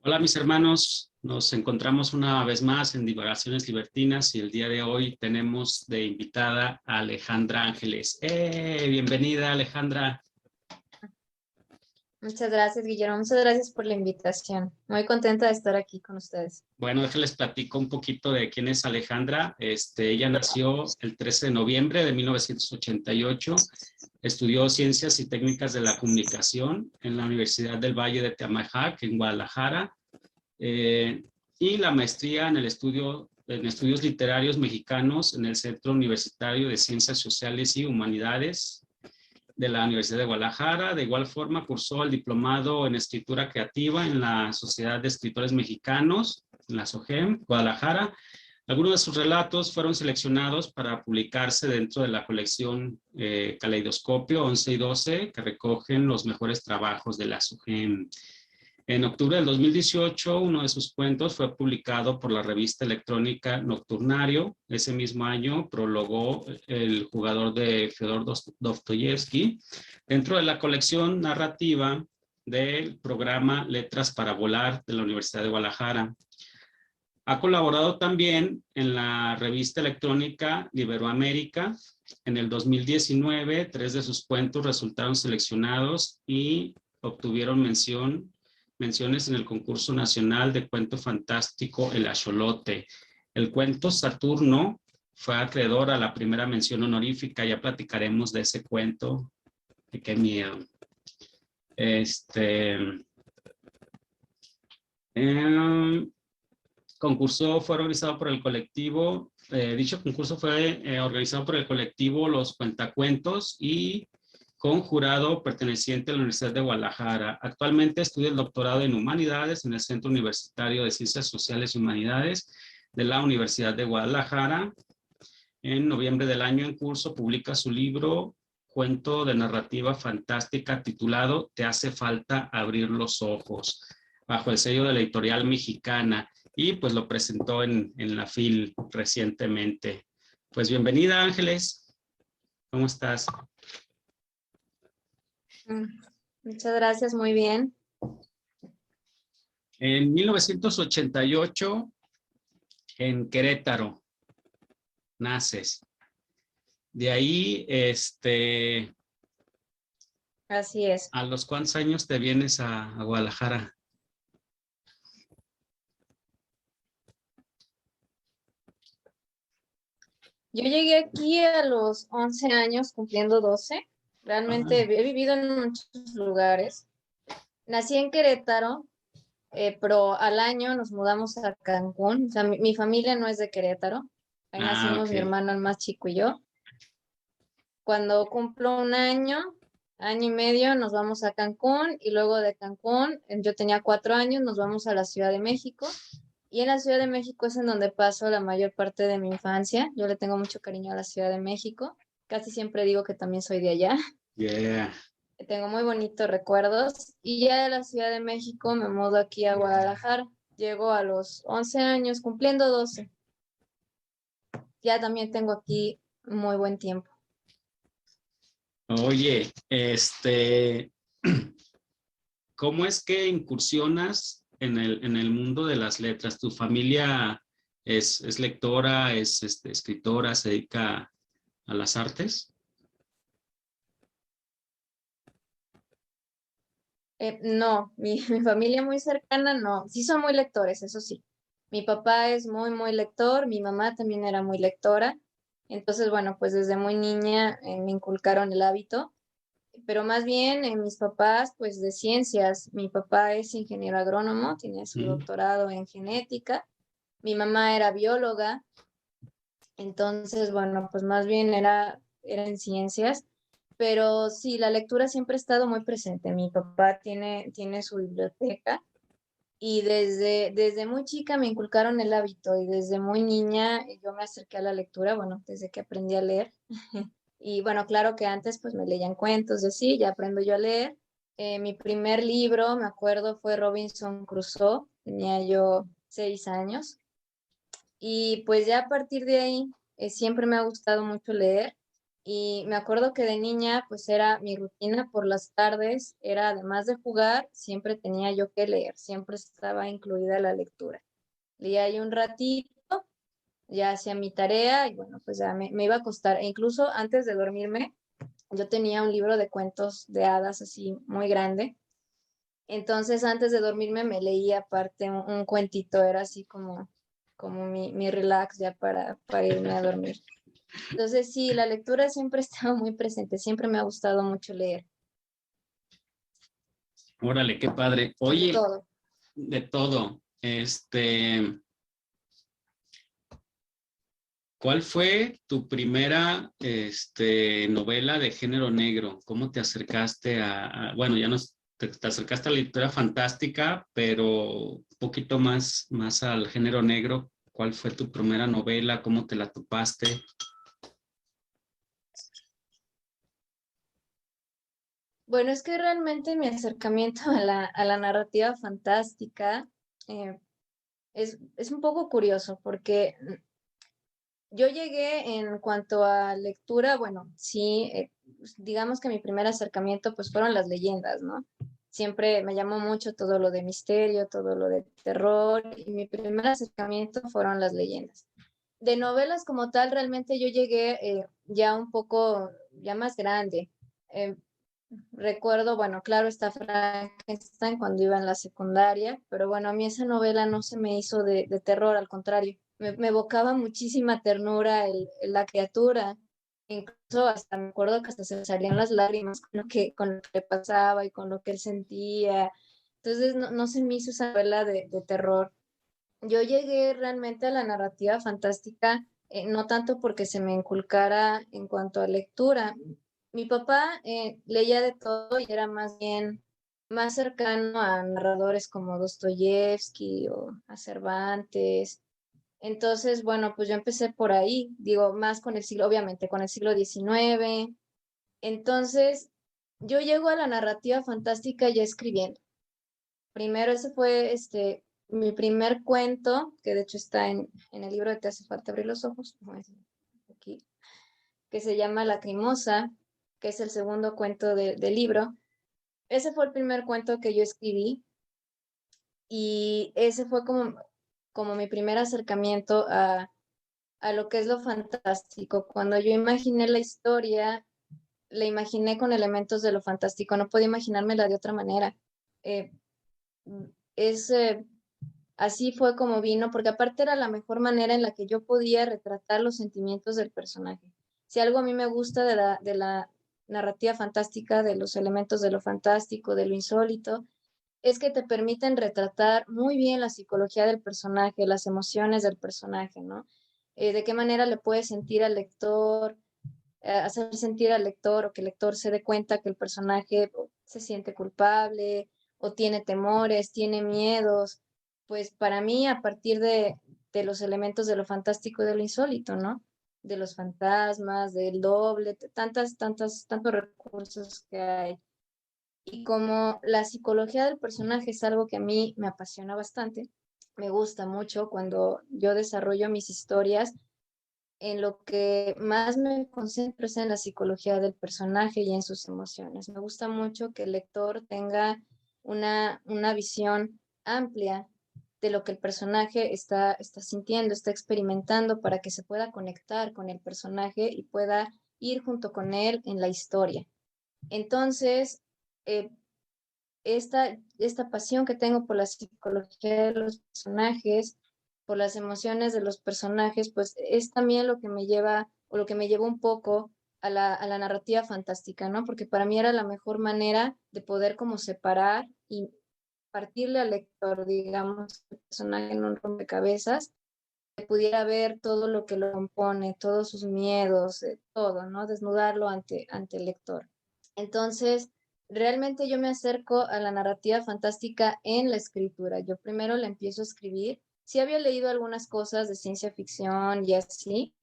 Hola mis hermanos, nos encontramos una vez más en Divagaciones Libertinas y el día de hoy tenemos de invitada a Alejandra Ángeles. Bienvenida Alejandra. Muchas gracias, Guillermo. Muchas gracias por la invitación. Muy contenta de estar aquí con ustedes. Bueno, déjenles platico un poquito de quién es Alejandra. Ella nació el 13 de noviembre de 1988. Estudió Ciencias y Técnicas de la Comunicación en la Universidad del Valle de Temajac, en Guadalajara. Y la maestría en estudios literarios mexicanos en el Centro Universitario de Ciencias Sociales y Humanidades de la Universidad de Guadalajara. De igual forma, cursó el diplomado en escritura creativa en la Sociedad de Escritores Mexicanos, en la SOGEM, Guadalajara. Algunos de sus relatos fueron seleccionados para publicarse dentro de la colección Caleidoscopio 11 y 12, que recogen los mejores trabajos de la SOGEM. En octubre del 2018, uno de sus cuentos fue publicado por la revista electrónica Nocturnario. Ese mismo año prologó El jugador de Fyodor Dostoyevsky dentro de la colección narrativa del programa Letras para Volar de la Universidad de Guadalajara. Ha colaborado también en la revista electrónica Iberoamérica. En el 2019, 3 de sus cuentos resultaron seleccionados y obtuvieron menciones en el concurso nacional de cuento fantástico El Axolote. El cuento Saturno fue acreedor a la primera mención honorífica. Ya platicaremos de ese cuento. Qué miedo. Concurso fue organizado por el colectivo, dicho concurso fue organizado por el colectivo Los Cuentacuentos y con jurado perteneciente a la Universidad de Guadalajara. Actualmente estudia el doctorado en Humanidades en el Centro Universitario de Ciencias Sociales y Humanidades de la Universidad de Guadalajara. En noviembre del año en curso publica su libro Cuento de narrativa fantástica titulado Te hace falta abrir los ojos, bajo el sello de la editorial mexicana, y pues lo presentó en la FIL recientemente. Pues bienvenida Ángeles, ¿cómo estás? Muchas gracias, muy bien. En 1988, en Querétaro, naces. De ahí, Así es. ¿a los cuántos años te vienes a Guadalajara? Yo llegué aquí a los 11 años, cumpliendo 12. Realmente he vivido en muchos lugares. Nací en Querétaro, pero al año nos mudamos a Cancún. O sea, mi familia no es de Querétaro. Ahí nacimos Okay. mi hermano el más chico y yo. Cuando cumplo un año y medio, nos vamos a Cancún y luego de Cancún, yo tenía 4 años, nos vamos a la Ciudad de México. Y en la Ciudad de México es en donde paso la mayor parte de mi infancia. Yo le tengo mucho cariño a la Ciudad de México. Casi siempre digo que también soy de allá. Yeah. Tengo muy bonitos recuerdos. Y ya de la Ciudad de México me mudo aquí a Guadalajara. Llego a los 11 años, cumpliendo 12. Ya también tengo aquí muy buen tiempo. Oye, ¿cómo es que incursionas en el mundo de las letras? ¿Tu familia es lectora, es escritora, se dedica a las artes? No, mi familia muy cercana, no. Sí son muy lectores, eso sí. Mi papá es muy, muy lector, mi mamá también era muy lectora. Entonces, bueno, pues desde muy niña me inculcaron el hábito, pero más bien mis papás, pues de ciencias. Mi papá es ingeniero agrónomo, tiene su doctorado en genética. Mi mamá era bióloga, entonces, bueno, pues más bien era en ciencias. Pero sí, la lectura siempre ha estado muy presente. Mi papá tiene su biblioteca y desde muy chica me inculcaron el hábito y desde muy niña yo me acerqué a la lectura, bueno, desde que aprendí a leer. Y bueno, claro que antes pues me leían cuentos y así, ya aprendo yo a leer. Mi primer libro, me acuerdo, fue Robinson Crusoe, tenía yo 6 años. Y pues ya a partir de ahí siempre me ha gustado mucho leer. Y me acuerdo que de niña, pues era mi rutina por las tardes, era además de jugar, siempre tenía yo que leer, siempre estaba incluida la lectura. Leía ahí un ratito, ya hacía mi tarea y bueno, pues ya me iba a acostar. E incluso antes de dormirme, yo tenía un libro de cuentos de hadas así muy grande. Entonces antes de dormirme me leía aparte un cuentito, era así como mi relax ya para irme a dormir. Entonces sí, la lectura siempre ha estado muy presente, siempre me ha gustado mucho leer, Órale, qué padre. de Oye, todo. de todo. ¿Cuál fue tu primera novela de género negro? ¿Cómo te acercaste bueno, ya no te acercaste a la literatura fantástica, pero un poquito más al género negro? ¿Cuál fue tu primera novela? ¿Cómo te la topaste? Bueno, es que realmente mi acercamiento a la narrativa fantástica eh, es un poco curioso porque yo llegué en cuanto a lectura, bueno, sí, pues, digamos que mi primer acercamiento pues fueron las leyendas, ¿no? Siempre me llamó mucho todo lo de misterio, todo lo de terror, y mi primer acercamiento fueron las leyendas. De novelas como tal, realmente yo llegué ya un poco, ya más grande. Eh, Recuerdo, bueno, claro, está Frankenstein cuando iba en la secundaria, pero bueno, a mí esa novela no se me hizo de terror, al contrario, me evocaba muchísima ternura la criatura, incluso hasta me acuerdo que hasta se me salían las lágrimas con lo que le pasaba y con lo que él sentía. Entonces no se me hizo esa novela de terror. Yo llegué realmente a la narrativa fantástica, no tanto porque se me inculcara en cuanto a lectura. Mi papá leía de todo y era más bien más cercano a narradores como Dostoyevsky o a Cervantes. Entonces, bueno, pues yo empecé por ahí, digo, más con el siglo, obviamente, con el siglo XIX. Entonces, yo llego a la narrativa fantástica ya escribiendo. Primero, ese fue mi primer cuento, que de hecho está en el libro de Te hace falta abrir los ojos, aquí, que se llama Lacrimosa, que es el segundo cuento del libro. Ese fue el primer cuento que yo escribí y ese fue como mi primer acercamiento a lo que es lo fantástico. Cuando yo imaginé la historia, la imaginé con elementos de lo fantástico, no podía imaginármela de otra manera. Eh, es Así fue como vino, porque aparte era la mejor manera en la que yo podía retratar los sentimientos del personaje. Si algo a mí me gusta de la narrativa fantástica, de los elementos de lo fantástico, de lo insólito, es que te permiten retratar muy bien la psicología del personaje, las emociones del personaje, ¿no? De qué manera le puede sentir al lector, hacer sentir al lector o que el lector se dé cuenta que el personaje se siente culpable o tiene temores, tiene miedos. Pues para mí, a partir de los elementos de lo fantástico y de lo insólito, ¿no? De los fantasmas, del doble, tantos recursos que hay. Y como la psicología del personaje es algo que a mí me apasiona bastante, me gusta mucho cuando yo desarrollo mis historias, en lo que más me concentro es en la psicología del personaje y en sus emociones. Me gusta mucho que el lector tenga una visión amplia de lo que el personaje está sintiendo, está experimentando, para que se pueda conectar con el personaje y pueda ir junto con él en la historia. Entonces, eh, esta pasión que tengo por la psicología de los personajes, por las emociones de los personajes, pues es también lo que me lleva, o lo que me llevó un poco a la narrativa fantástica, ¿no? Porque para mí era la mejor manera de poder como separar y partirle al lector, digamos, el personaje en un rompecabezas, que pudiera ver todo lo que lo compone, todos sus miedos, todo, ¿no? Desnudarlo ante el lector. Entonces, realmente yo me acerco a la narrativa fantástica en la escritura. Yo primero la empiezo a escribir. Sí había leído algunas cosas de ciencia ficción y así,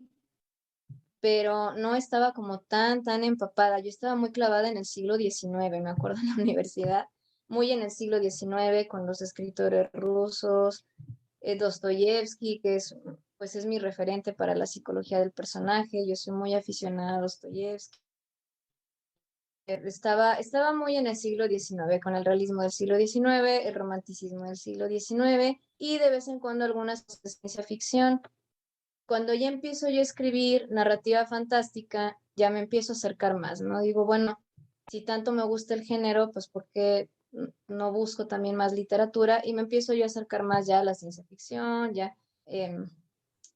pero no estaba como tan empapada. Yo estaba muy clavada en el siglo XIX, me acuerdo en la universidad, muy en el siglo XIX con los escritores rusos, Dostoyevsky, que es pues es mi referente para la psicología del personaje. Yo soy muy aficionada a Dostoyevsky. Estaba muy en el siglo XIX, con el realismo del siglo XIX, el romanticismo del siglo XIX y de vez en cuando algunas cosas de ciencia ficción. Cuando ya empiezo yo a escribir narrativa fantástica, ya me empiezo a acercar más, ¿no? Digo, bueno, si tanto me gusta el género, pues ¿por qué no busco también más literatura? Y me empiezo yo a acercar más ya a la ciencia ficción, em,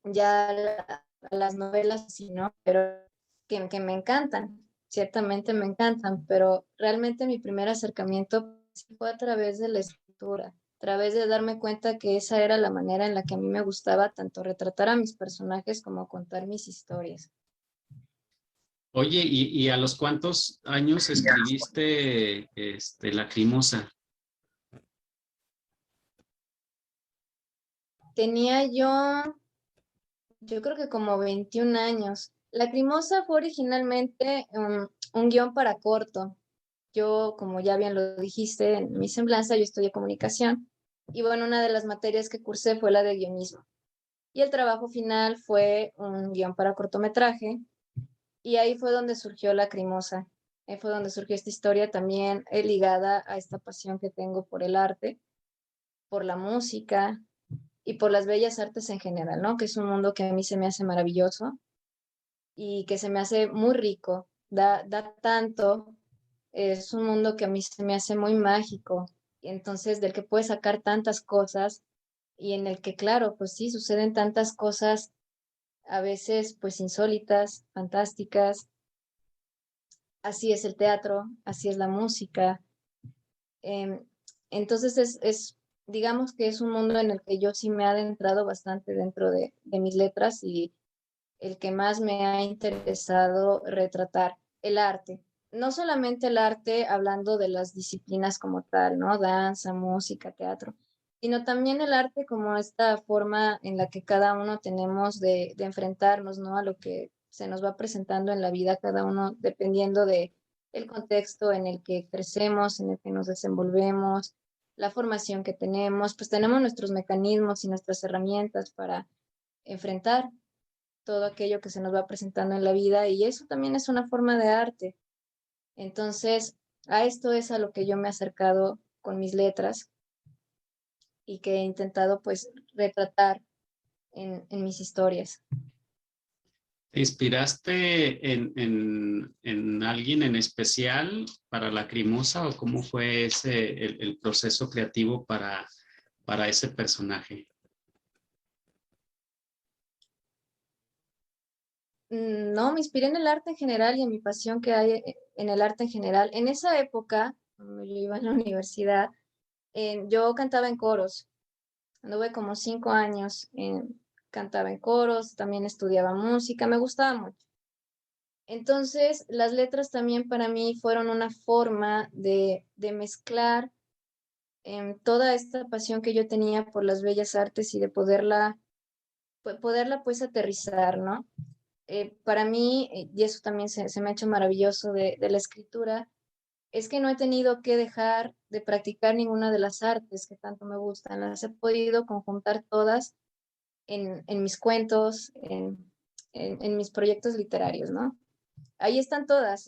ya a las novelas, sí, ¿no? Pero que me encantan, ciertamente me encantan, pero realmente mi primer acercamiento fue a través de la escritura, a través de darme cuenta que esa era la manera en la que a mí me gustaba tanto retratar a mis personajes como contar mis historias. Oye, ¿y a los cuántos años escribiste Lacrimosa? Tenía yo creo que como 21 años. Lacrimosa fue originalmente un guión para corto. Yo, como ya bien lo dijiste en mi semblanza, yo estudié comunicación y bueno, una de las materias que cursé fue la de guionismo. Y el trabajo final fue un guión para cortometraje y ahí fue donde surgió Lacrimosa. Ahí fue donde surgió esta historia también ligada a esta pasión que tengo por el arte, por la música y por las bellas artes en general, ¿no? Que es un mundo que a mí se me hace maravilloso y que se me hace muy rico. Da tanto, es un mundo que a mí se me hace muy mágico, y entonces del que puedes sacar tantas cosas y en el que, claro, pues sí, suceden tantas cosas a veces pues insólitas, fantásticas. Así es el teatro, así es la música. Em, entonces digamos que es un mundo en el que yo sí me he adentrado bastante dentro de mis letras y el que más me ha interesado retratar el arte. No solamente el arte hablando de las disciplinas como tal, ¿no? Danza, música, teatro, sino también el arte como esta forma en la que cada uno tenemos de enfrentarnos, ¿no? A lo que se nos va presentando en la vida, cada uno dependiendo de el contexto en el que crecemos, en el que nos desenvolvemos, la formación que tenemos, pues tenemos nuestros mecanismos y nuestras herramientas para enfrentar todo aquello que se nos va presentando en la vida y eso también es una forma de arte. Entonces, a esto es a lo que yo me he acercado con mis letras y que he intentado pues retratar en mis historias. ¿Te inspiraste en alguien en especial para Lacrimosa o cómo fue el proceso creativo para ese personaje? No, me inspiré en el arte en general y en mi pasión que hay en el arte en general. En esa época, cuando yo iba a la universidad, yo cantaba en coros. Anduve como 5 años, cantaba en coros, también estudiaba música, me gustaba mucho. Entonces, las letras también para mí fueron una forma de mezclar toda esta pasión que yo tenía por las bellas artes y de poderla pues aterrizar, ¿no? Para mí, y eso también se me ha hecho maravilloso de la escritura, es que no he tenido que dejar de practicar ninguna de las artes que tanto me gustan. Las he podido conjuntar todas en mis cuentos, en mis proyectos literarios, ¿no? Ahí están todas.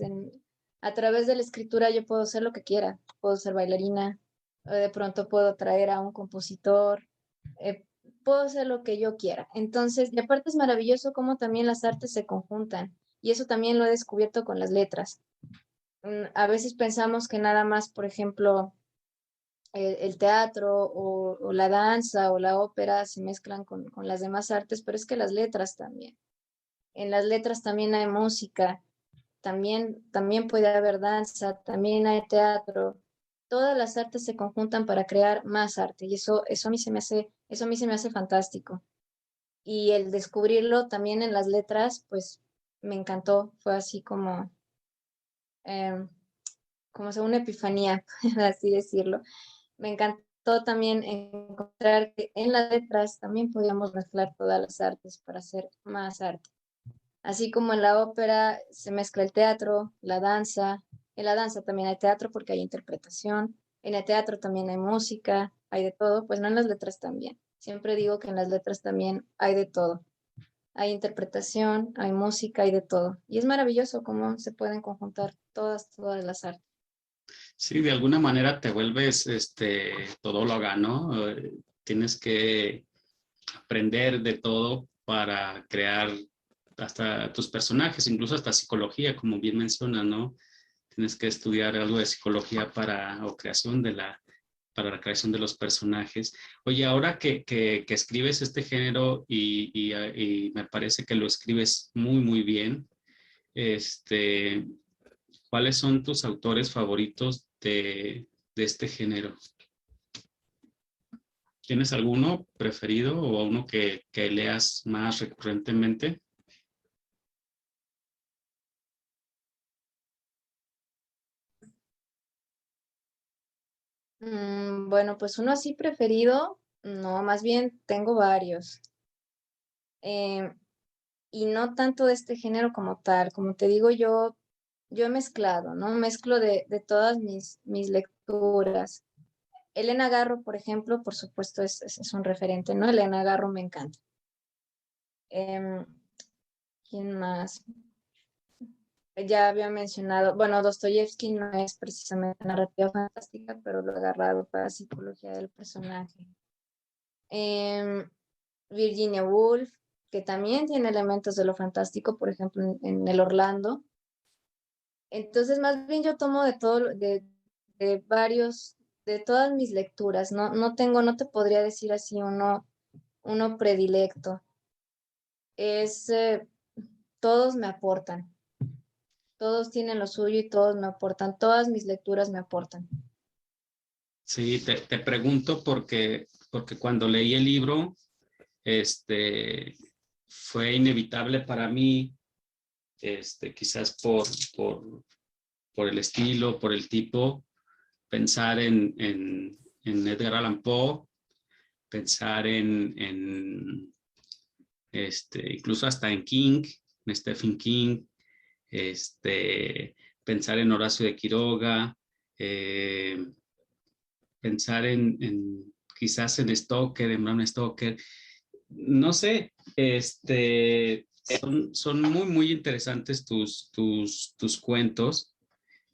A través de la escritura yo puedo ser lo que quiera. Puedo ser bailarina, de pronto puedo traer a un compositor, eh, puedo hacer lo que yo quiera. Entonces, y aparte es maravilloso cómo también las artes se conjuntan. Y eso también lo he descubierto con las letras. A veces pensamos que nada más, por ejemplo, el teatro o la danza o la ópera se mezclan con las demás artes, pero es que las letras también. En las letras también hay música, también puede haber danza, también hay teatro. Todas las artes se conjuntan para crear más arte y eso a mí se me hace fantástico. Y el descubrirlo también en las letras, pues me encantó. Fue así em, como una epifanía, por así decirlo. Me encantó también encontrar que en las letras también podíamos mezclar todas las artes para hacer más arte. Así como en la ópera se mezcla el teatro, la danza. En la danza también hay teatro porque hay interpretación. En el teatro también hay música. hay de todo, pues no, en las letras también. Siempre digo que en las letras también hay de todo. Hay interpretación, hay música, hay de todo. Y es maravilloso cómo se pueden conjuntar todas las artes. Sí, de alguna manera te vuelves todóloga, ¿no? Tienes que aprender de todo para crear hasta tus personajes, incluso hasta psicología, como bien mencionas, ¿no? Tienes que estudiar algo de psicología o creación para la creación de los personajes. Oye, ahora que escribes este género y me parece que lo escribes muy, muy bien, este, ¿cuáles son tus autores favoritos de este género? ¿Tienes alguno preferido o uno que leas más recurrentemente? Bueno, pues uno así preferido, no, más bien tengo varios. Em, y no tanto de este género como tal. Como te digo, yo he mezclado, ¿no? Mezclo de todas mis lecturas. Elena Garro, por ejemplo, por supuesto, es un referente, ¿no? Elena Garro me encanta. Em, ¿Quién más? Ya había mencionado, bueno, Dostoyevsky no es precisamente narrativa fantástica, pero lo he agarrado para psicología del personaje. Em, Virginia Woolf, que también tiene elementos de lo fantástico, por ejemplo, en El Orlando. Entonces, más bien yo tomo de todo, de varios, de todas mis lecturas, no, no te podría decir así uno predilecto. Es, todos me aportan, todos tienen lo suyo y todos me aportan, todas mis lecturas me aportan. Sí, te pregunto porque cuando leí el libro, fue inevitable para mí, quizás por el estilo, por el tipo, pensar en Edgar Allan Poe, pensar incluso hasta en King, en Stephen King, pensar en Horacio de Quiroga, eh, pensar quizás en Stoker, en Bram Stoker. No sé, son muy, muy interesantes tus cuentos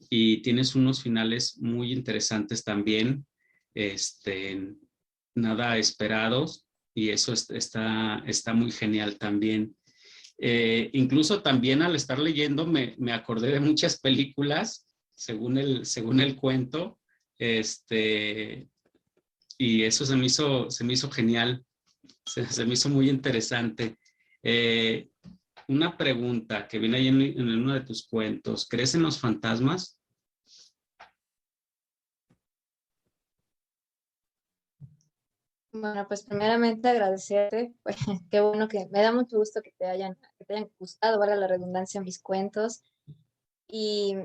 y tienes unos finales muy interesantes también, este, nada esperados y eso está muy genial también. Incluso también al estar leyendo me acordé de muchas películas según el cuento, y eso se me hizo genial, se me hizo muy interesante. Eh, una pregunta que viene ahí en uno de tus cuentos, ¿crees en los fantasmas? Bueno, pues primeramente agradecerte, pues, qué bueno que me da mucho gusto que te hayan gustado, valga la redundancia, mis cuentos. Y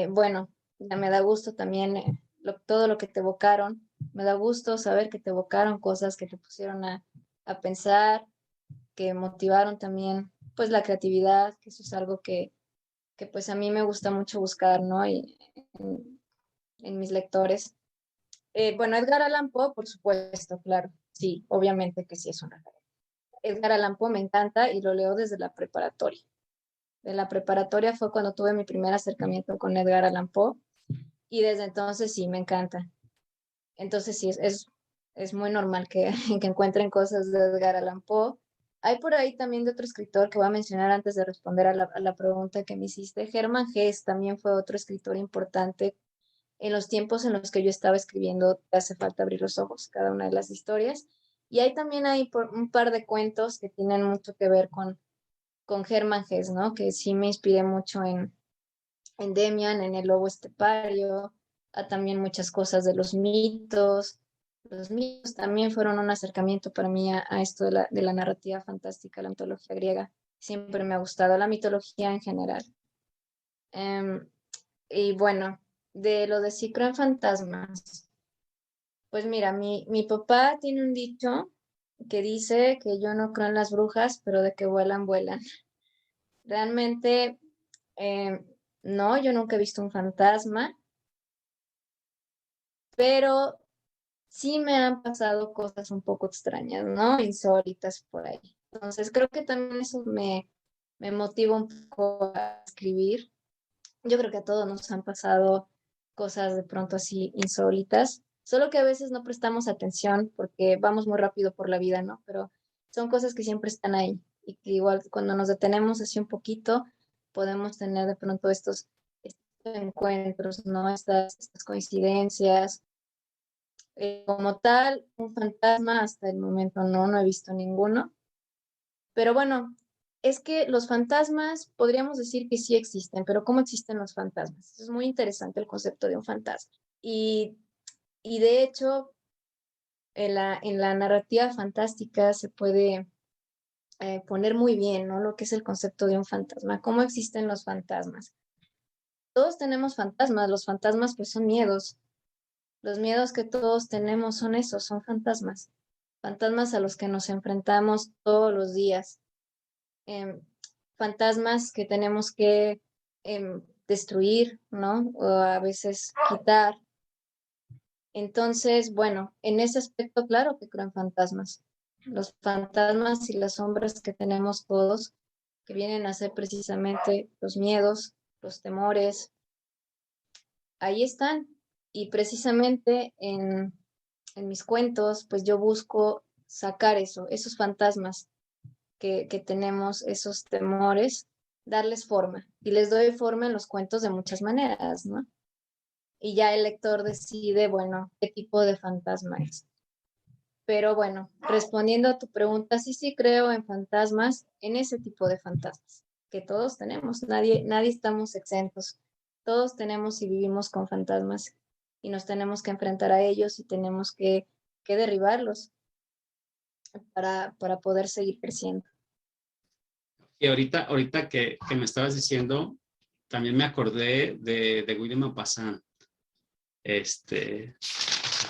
bueno, ya me da gusto también todo lo que te evocaron. Me da gusto saber que te evocaron cosas que te pusieron a pensar, que motivaron también pues la creatividad, que eso es algo que pues a mí me gusta mucho buscar, ¿no? Y en mis lectores. Bueno, Edgar Allan Poe, por supuesto, claro, sí, obviamente que sí es un referente. Edgar Allan Poe me encanta y lo leo desde la preparatoria. De la preparatoria fue cuando tuve mi primer acercamiento con Edgar Allan Poe y desde entonces sí me encanta. Entonces sí, es muy normal que, que encuentren cosas de Edgar Allan Poe. Hay por ahí también de otro escritor que voy a mencionar antes de responder a la pregunta que me hiciste. Hermann Hesse también fue otro escritor importante en los tiempos en los que yo estaba escribiendo Te hace falta abrir los ojos, cada una de las historias. Y hay también hay un par de cuentos que tienen mucho que ver con Hermann Hesse, ¿no? Que sí me inspiré mucho en Demian, en El Lobo Estepario, a también muchas cosas de los mitos. Los mitos también fueron un acercamiento para mí a esto de la narrativa fantástica, la mitología griega. Siempre me ha gustado la mitología en general. Um, y bueno, de lo de Ciclo en Fantasmas, pues mira, mi papá tiene un dicho que dice que yo no creo en las brujas, pero de que vuelan, vuelan. Realmente, eh, no, yo nunca he visto un fantasma, pero sí me han pasado cosas un poco extrañas, ¿no? Insólitas por ahí. Entonces creo que también eso me motiva un poco a escribir. Yo creo que a todos nos han pasado cosas de pronto así insólitas, solo que a veces no prestamos atención porque vamos muy rápido por la vida, ¿no? Pero son cosas que siempre están ahí y que igual cuando nos detenemos así un poquito, podemos tener de pronto estos encuentros, ¿no? Estas coincidencias. Como tal, un fantasma hasta el momento no he visto ninguno. Pero bueno, es que los fantasmas podríamos decir que sí existen, pero ¿cómo existen los fantasmas? Es muy interesante el concepto de un fantasma. Y, y de hecho, en la narrativa fantástica se puede poner muy bien, ¿no? Lo que es el concepto de un fantasma. ¿Cómo existen los fantasmas? Todos tenemos fantasmas. Los fantasmas pues son miedos. Los miedos que todos tenemos son esos, son fantasmas. Fantasmas a los que nos enfrentamos todos los días. Em, fantasmas que tenemos que destruir, ¿no? O a veces quitar. Entonces, bueno, en ese aspecto, claro que creo en fantasmas. Los fantasmas y las sombras que tenemos todos, que vienen a ser precisamente los miedos, los temores, ahí están. Y precisamente en mis cuentos, pues yo busco sacar eso, esos fantasmas que tenemos, esos temores, darles forma. Y les doy forma en los cuentos de muchas maneras, ¿no? Y ya el lector decide, bueno, qué tipo de fantasma es. Pero bueno, respondiendo a tu pregunta, sí, sí creo en fantasmas, en ese tipo de fantasmas que todos tenemos. Nadie estamos exentos. Todos tenemos y vivimos con fantasmas y nos tenemos que enfrentar a ellos y tenemos que derribarlos para poder seguir creciendo. Y ahorita que me estabas diciendo, también me acordé de William Maupassant, este,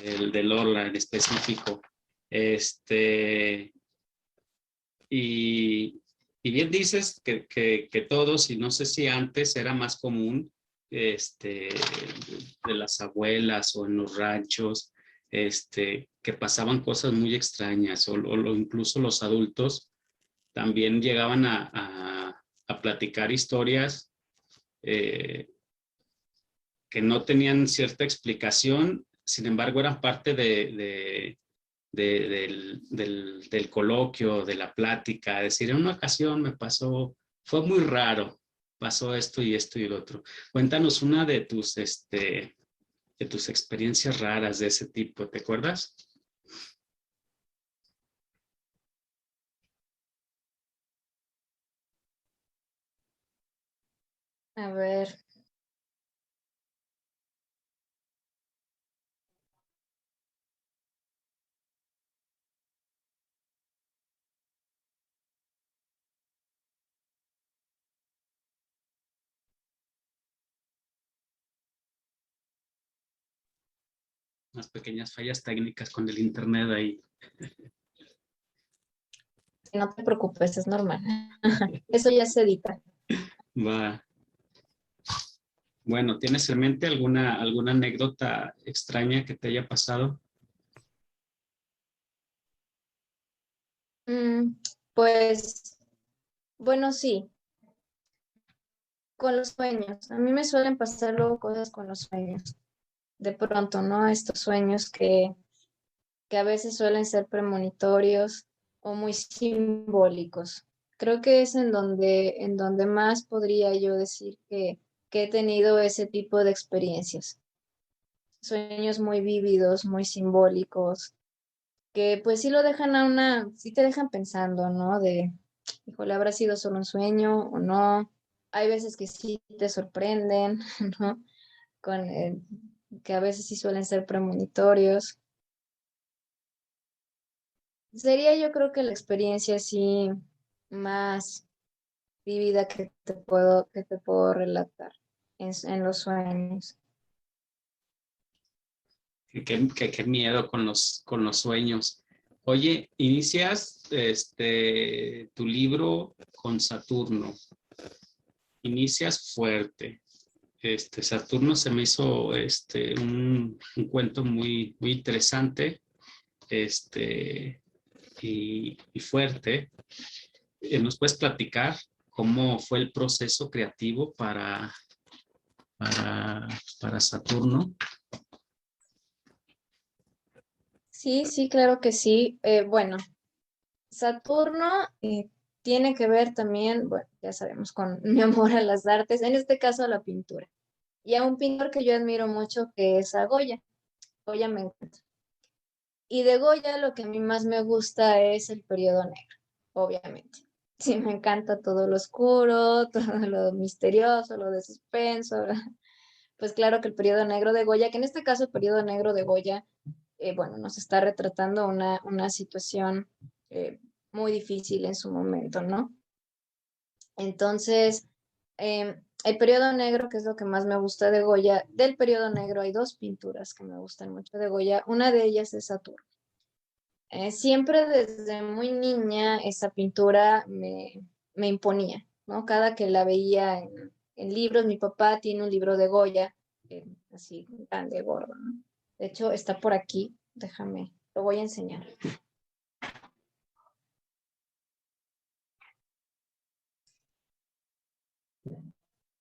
el de Lola en específico. Este, y, y bien dices que todos, y no sé si antes era más común, de las abuelas o en los ranchos, que pasaban cosas muy extrañas, o incluso los adultos también llegaban a platicar historias eh, que no tenían cierta explicación, sin embargo eran parte del coloquio, de la plática. Es decir, en una ocasión me pasó, fue muy raro, pasó esto y el otro. Cuéntanos una de tus experiencias raras de ese tipo, ¿te acuerdas? A ver, Unas pequeñas fallas técnicas con el internet ahí. no te preocupes, es normal. Eso ya se edita. Va. Bueno, ¿tienes en mente alguna anécdota extraña que te haya pasado? Mm, pues, bueno, sí, con los sueños. A mí me suelen pasar luego cosas con los sueños. De pronto, ¿no? Estos sueños que a veces suelen ser premonitorios o muy simbólicos. Creo que es en donde más podría yo decir que he tenido ese tipo de experiencias. Sueños muy vívidos, muy simbólicos, que pues sí lo dejan sí te dejan pensando, ¿no? Híjole, ¿habrá sido solo un sueño o no? Hay veces que sí te sorprenden, ¿no? Que a veces sí suelen ser premonitorios. Sería yo creo que la experiencia así más vívida que te puedo relatar en los sueños. Qué miedo con los sueños. Oye, inicias tu libro con Saturno. Inicias fuerte. Saturno se me hizo un cuento muy, muy interesante y fuerte. ¿Nos puedes platicar cómo fue el proceso creativo para Saturno? Sí, sí, claro que sí. Bueno, Saturno tiene que ver también, bueno, ya sabemos, con mi amor a las artes, en este caso a la pintura. Y a un pintor que yo admiro mucho que es a Goya. Goya me encanta. Y de Goya lo que a mí más me gusta es el periodo negro, obviamente. Sí, me encanta todo lo oscuro, todo lo misterioso, lo de suspenso. Pues claro que el periodo negro de Goya, que en este caso el periodo negro de Goya, bueno, nos está retratando una situación eh, muy difícil en su momento, ¿no? Entonces, el periodo negro, que es lo que más me gusta de Goya, del periodo negro hay dos pinturas que me gustan mucho de Goya. Una de ellas es Saturno. Siempre desde muy niña esa pintura me imponía, ¿no? Cada que la veía en libros, mi papá tiene un libro de Goya, así grande, gordo, ¿no? De hecho, está por aquí, déjame, lo voy a enseñar.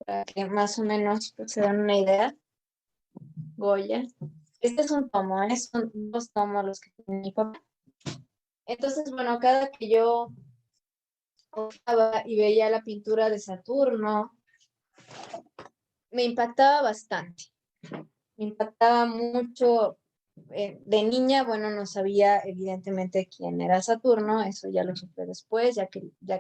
Para que más o menos pues, se den una idea. Goya. Este es un tomo, son dos tomos los que tiene mi papá. Entonces, bueno, cada que yo y veía la pintura de Saturno, me impactaba bastante. Me impactaba mucho. De niña, bueno, no sabía evidentemente quién era Saturno, eso ya lo supe después, ya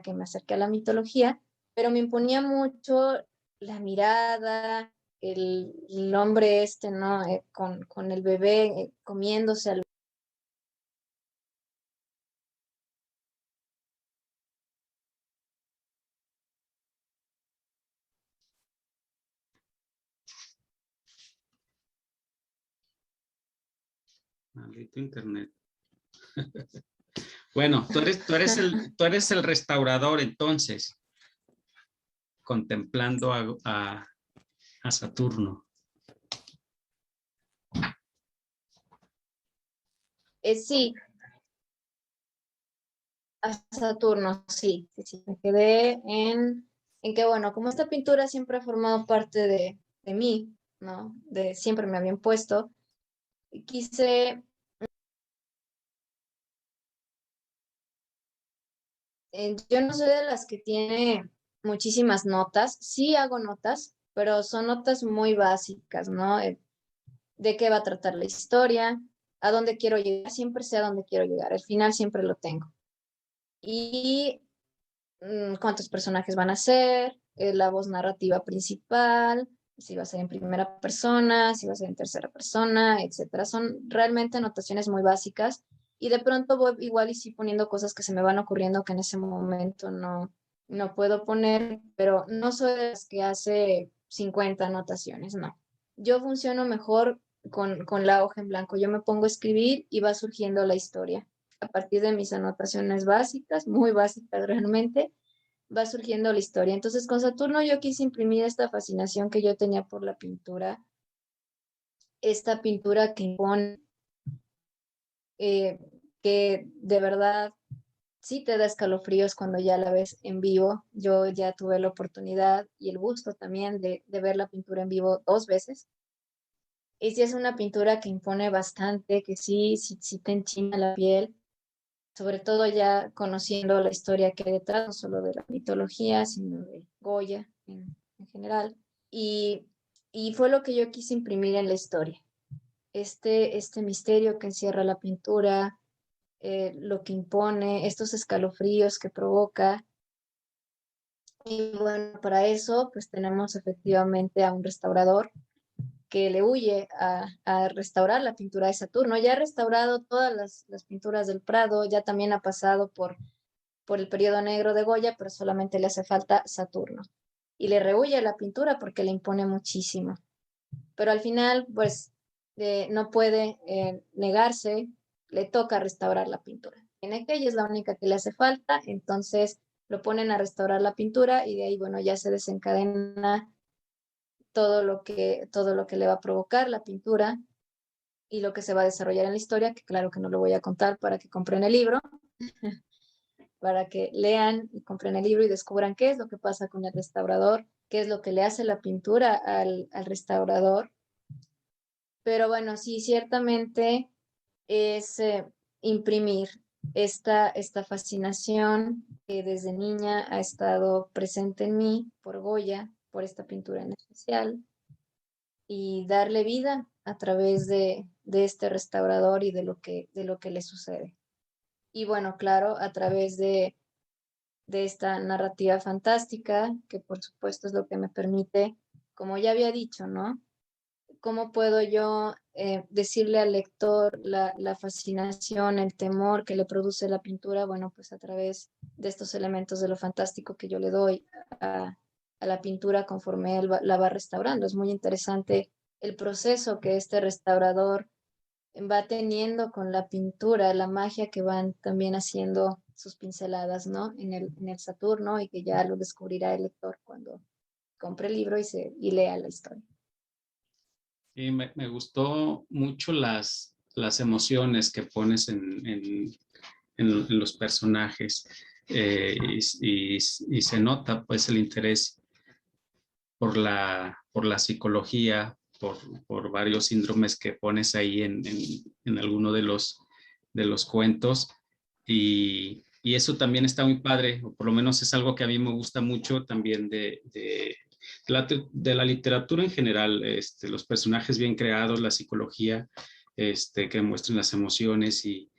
que me acerqué a la mitología, pero me imponía mucho la mirada, el hombre ¿no? Con el bebé comiéndose al... Maldito internet. Bueno, tú eres el restaurador entonces, contemplando a Saturno. Sí, a Saturno, sí, sí, sí. Me quedé en que, bueno, como esta pintura siempre ha formado parte de mí, ¿no? Siempre me habían puesto, quise, yo no soy de las que tiene muchísimas notas, sí hago notas, pero son notas muy básicas, ¿no? De qué va a tratar la historia, a dónde quiero llegar, siempre sé a dónde quiero llegar, al final siempre lo tengo. Y cuántos personajes van a ser, la voz narrativa principal, si va a ser en primera persona, si va a ser en tercera persona, etcétera. Son realmente anotaciones muy básicas y de pronto voy igual y sí poniendo cosas que se me van ocurriendo que en ese momento no puedo poner, pero no soy de las que hace 50 anotaciones, no. Yo funciono mejor con la hoja en blanco. Yo me pongo a escribir y va surgiendo la historia a partir de mis anotaciones básicas, muy básicas realmente, va surgiendo la historia. Entonces, con Saturno yo quise imprimir esta fascinación que yo tenía por la pintura, esta pintura que impone, eh, que de verdad sí te da escalofríos cuando ya la ves en vivo. Yo ya tuve la oportunidad y el gusto también de ver la pintura en vivo 2 veces. Y sí es una pintura que impone bastante, que sí te enchina la piel, sobre todo ya conociendo la historia que hay detrás, no solo de la mitología, sino de Goya en general. Y, y fue lo que yo quise imprimir en la historia. Este misterio que encierra la pintura, lo que impone, estos escalofríos que provoca. Y bueno, para eso pues tenemos efectivamente a un restaurador que le huye a restaurar la pintura de Saturno. Ya ha restaurado todas las pinturas del Prado, ya también ha pasado por el periodo negro de Goya, pero solamente le hace falta Saturno. Y le rehuye la pintura porque le impone muchísimo. Pero al final, pues, no puede negarse, le toca restaurar la pintura. Tiene que ella es la única que le hace falta, entonces lo ponen a restaurar la pintura y de ahí, bueno, ya se desencadena todo lo que le va a provocar la pintura y lo que se va a desarrollar en la historia, que claro que no lo voy a contar para que compren el libro, para que lean y compren el libro y descubran qué es lo que pasa con el restaurador, qué es lo que le hace la pintura al restaurador. Pero bueno, sí, ciertamente es imprimir esta fascinación que desde niña ha estado presente en mí por Goya, por esta pintura en especial, y darle vida a través de este restaurador y de lo que le sucede. Y bueno, claro, a través de esta narrativa fantástica, que por supuesto es lo que me permite, como ya había dicho, ¿no? ¿Cómo puedo yo decirle al lector la fascinación, el temor que le produce la pintura? Bueno, pues a través de estos elementos de lo fantástico que yo le doy a la pintura conforme él la va restaurando. Es muy interesante el proceso que este restaurador va teniendo con la pintura, la magia que van también haciendo sus pinceladas, ¿no? En el Saturno, y que ya lo descubrirá el lector cuando compre el libro y lea la historia. Y me gustó mucho las emociones que pones en los personajes, y se nota pues el interés por la psicología, por varios síndromes que pones ahí en alguno de los cuentos. Y eso también está muy padre, o por lo menos es algo que a mí me gusta mucho también de la literatura en general, los personajes bien creados, la psicología, que muestren las emociones y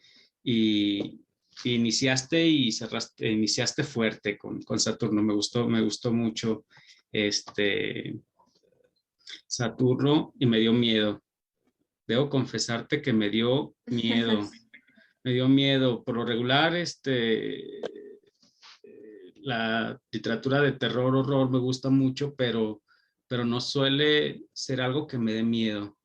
iniciaste y cerraste, iniciaste fuerte con Saturno. Me gustó mucho este Saturno y me dio miedo. Debo confesarte que me dio miedo. Me dio miedo. Por lo regular, la literatura de terror, horror me gusta mucho, pero no suele ser algo que me dé miedo.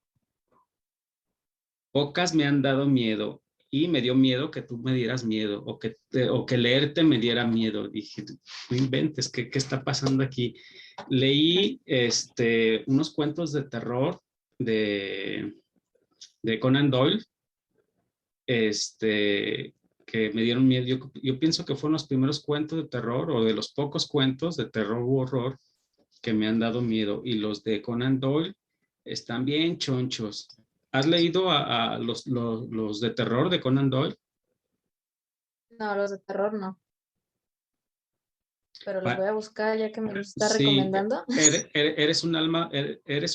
Pocas me han dado miedo y me dio miedo que tú me dieras miedo o que leerte me diera miedo. Dije, no inventes, ¿qué está pasando aquí? Leí unos cuentos de terror de, de Conan Doyle, que me dieron miedo. Yo pienso que fueron los primeros cuentos de terror o de los pocos cuentos de terror u horror que me han dado miedo. Y los de Conan Doyle están bien chonchos. ¿Has leído a los de terror de Conan Doyle? No, los de terror no, pero los Pa- voy a buscar ya que me los está sí, recomendando. eres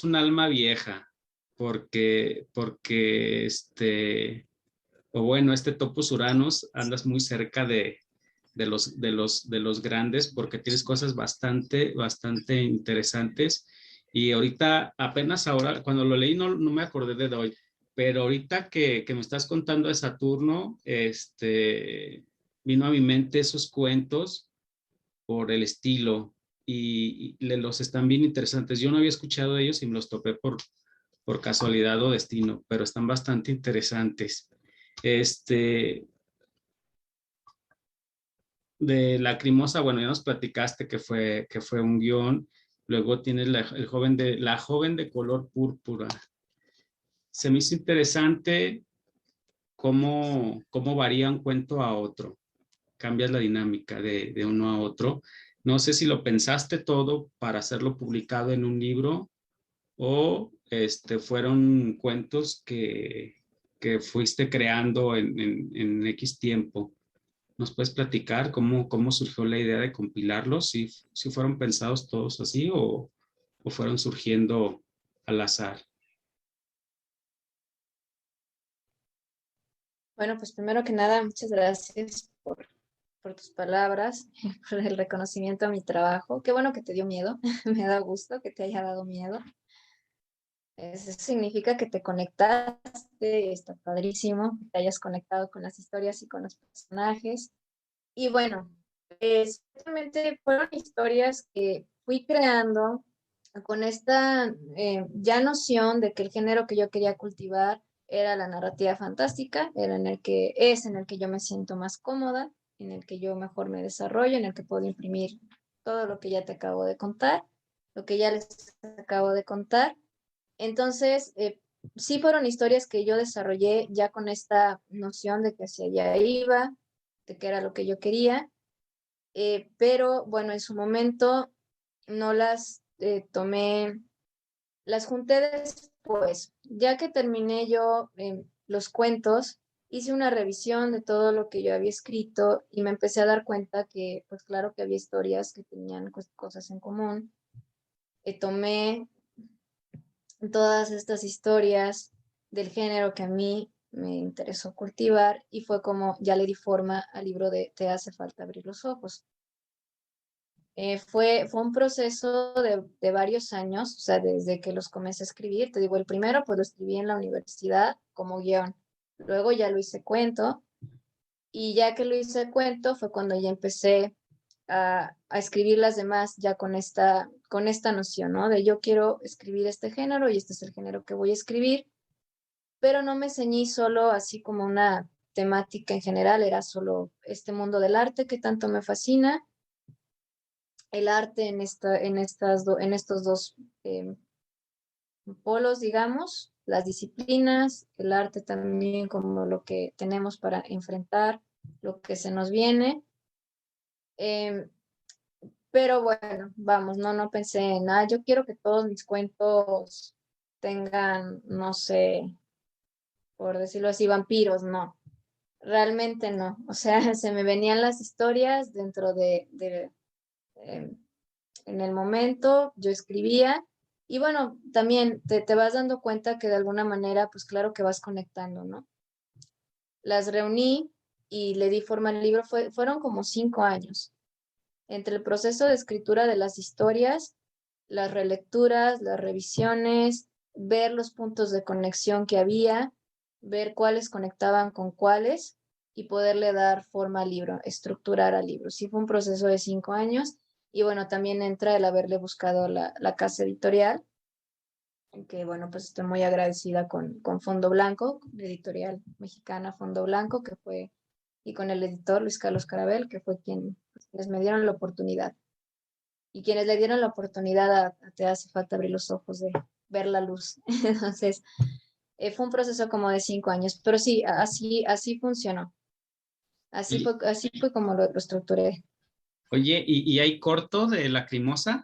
un alma vieja, porque o bueno, Topos Uranus, andas muy cerca de los grandes porque tienes cosas bastante interesantes. Y ahorita, apenas ahora, cuando lo leí no me acordé de hoy, pero ahorita que me estás contando de Saturno, vino a mi mente esos cuentos por el estilo y los están bien interesantes. Yo no había escuchado de ellos y me los topé por casualidad o destino, pero están bastante interesantes. Este, de Lacrimosa, bueno, ya nos platicaste que fue un guión. Luego tienes la joven de color púrpura. Se me hizo interesante cómo varía un cuento a otro. Cambias la dinámica de uno a otro. No sé si lo pensaste todo para hacerlo publicado en un libro o fueron cuentos que fuiste creando en X tiempo. ¿Nos puedes platicar cómo surgió la idea de compilarlos? ¿Si fueron pensados todos así o fueron surgiendo al azar? Bueno, pues primero que nada, muchas gracias por tus palabras, por el reconocimiento a mi trabajo. Qué bueno que te dio miedo, me da gusto que te haya dado miedo. Eso significa que te conectaste, está padrísimo, que te hayas conectado con las historias y con los personajes. Y bueno, simplemente fueron historias que fui creando con esta ya noción de que el género que yo quería cultivar era la narrativa fantástica, era en el que yo me siento más cómoda, en el que yo mejor me desarrollo, en el que puedo imprimir todo lo que ya te acabo de contar. lo que ya les acabo de contar. Entonces, sí fueron historias que yo desarrollé ya con esta noción de que hacia allá iba, de que era lo que yo quería, pero bueno, en su momento no las tomé, las junté después. Ya que terminé yo los cuentos, hice una revisión de todo lo que yo había escrito y me empecé a dar cuenta que, pues claro que había historias que tenían cosas en común. Tomé todas estas historias del género que a mí me interesó cultivar y fue como ya le di forma al libro de Te hace falta abrir los ojos. Fue un proceso de varios años, o sea, desde que los comencé a escribir. Te digo, el primero pues lo escribí en la universidad como guión, luego ya lo hice cuento y ya que lo hice cuento fue cuando ya empecé a escribir las demás ya con esta noción, ¿no? De yo quiero escribir este género y este es el género que voy a escribir, pero no me ceñí solo así como una temática en general, era solo este mundo del arte que tanto me fascina, el arte en estos dos polos, digamos, las disciplinas, el arte también como lo que tenemos para enfrentar lo que se nos viene. Eh, pero bueno, vamos, no pensé en nada. Yo quiero que todos mis cuentos tengan, no sé, por decirlo así, vampiros, no. Realmente no. O sea, se me venían las historias dentro eh, en el momento, yo escribía y bueno, también te vas dando cuenta que de alguna manera, pues claro que vas conectando, ¿no? Las reuní y le di forma al libro, fueron como 5 años. Entre el proceso de escritura de las historias, las relecturas, las revisiones, ver los puntos de conexión que había, ver cuáles conectaban con cuáles y poderle dar forma al libro, estructurar al libro. Sí fue un proceso de 5 años y bueno, también entra el haberle buscado la casa editorial, que bueno, pues estoy muy agradecida con Fondo Blanco, editorial mexicana Fondo Blanco, que fue, y con el editor Luis Carlos Carabel, que fue quienes me dieron la oportunidad y quienes le dieron la oportunidad a Te hace falta abrir los ojos de ver la luz. Entonces, fue un proceso como de 5 años, pero sí, así funcionó. Y, Así fue como lo estructuré. oye, ¿y hay corto de Lacrimosa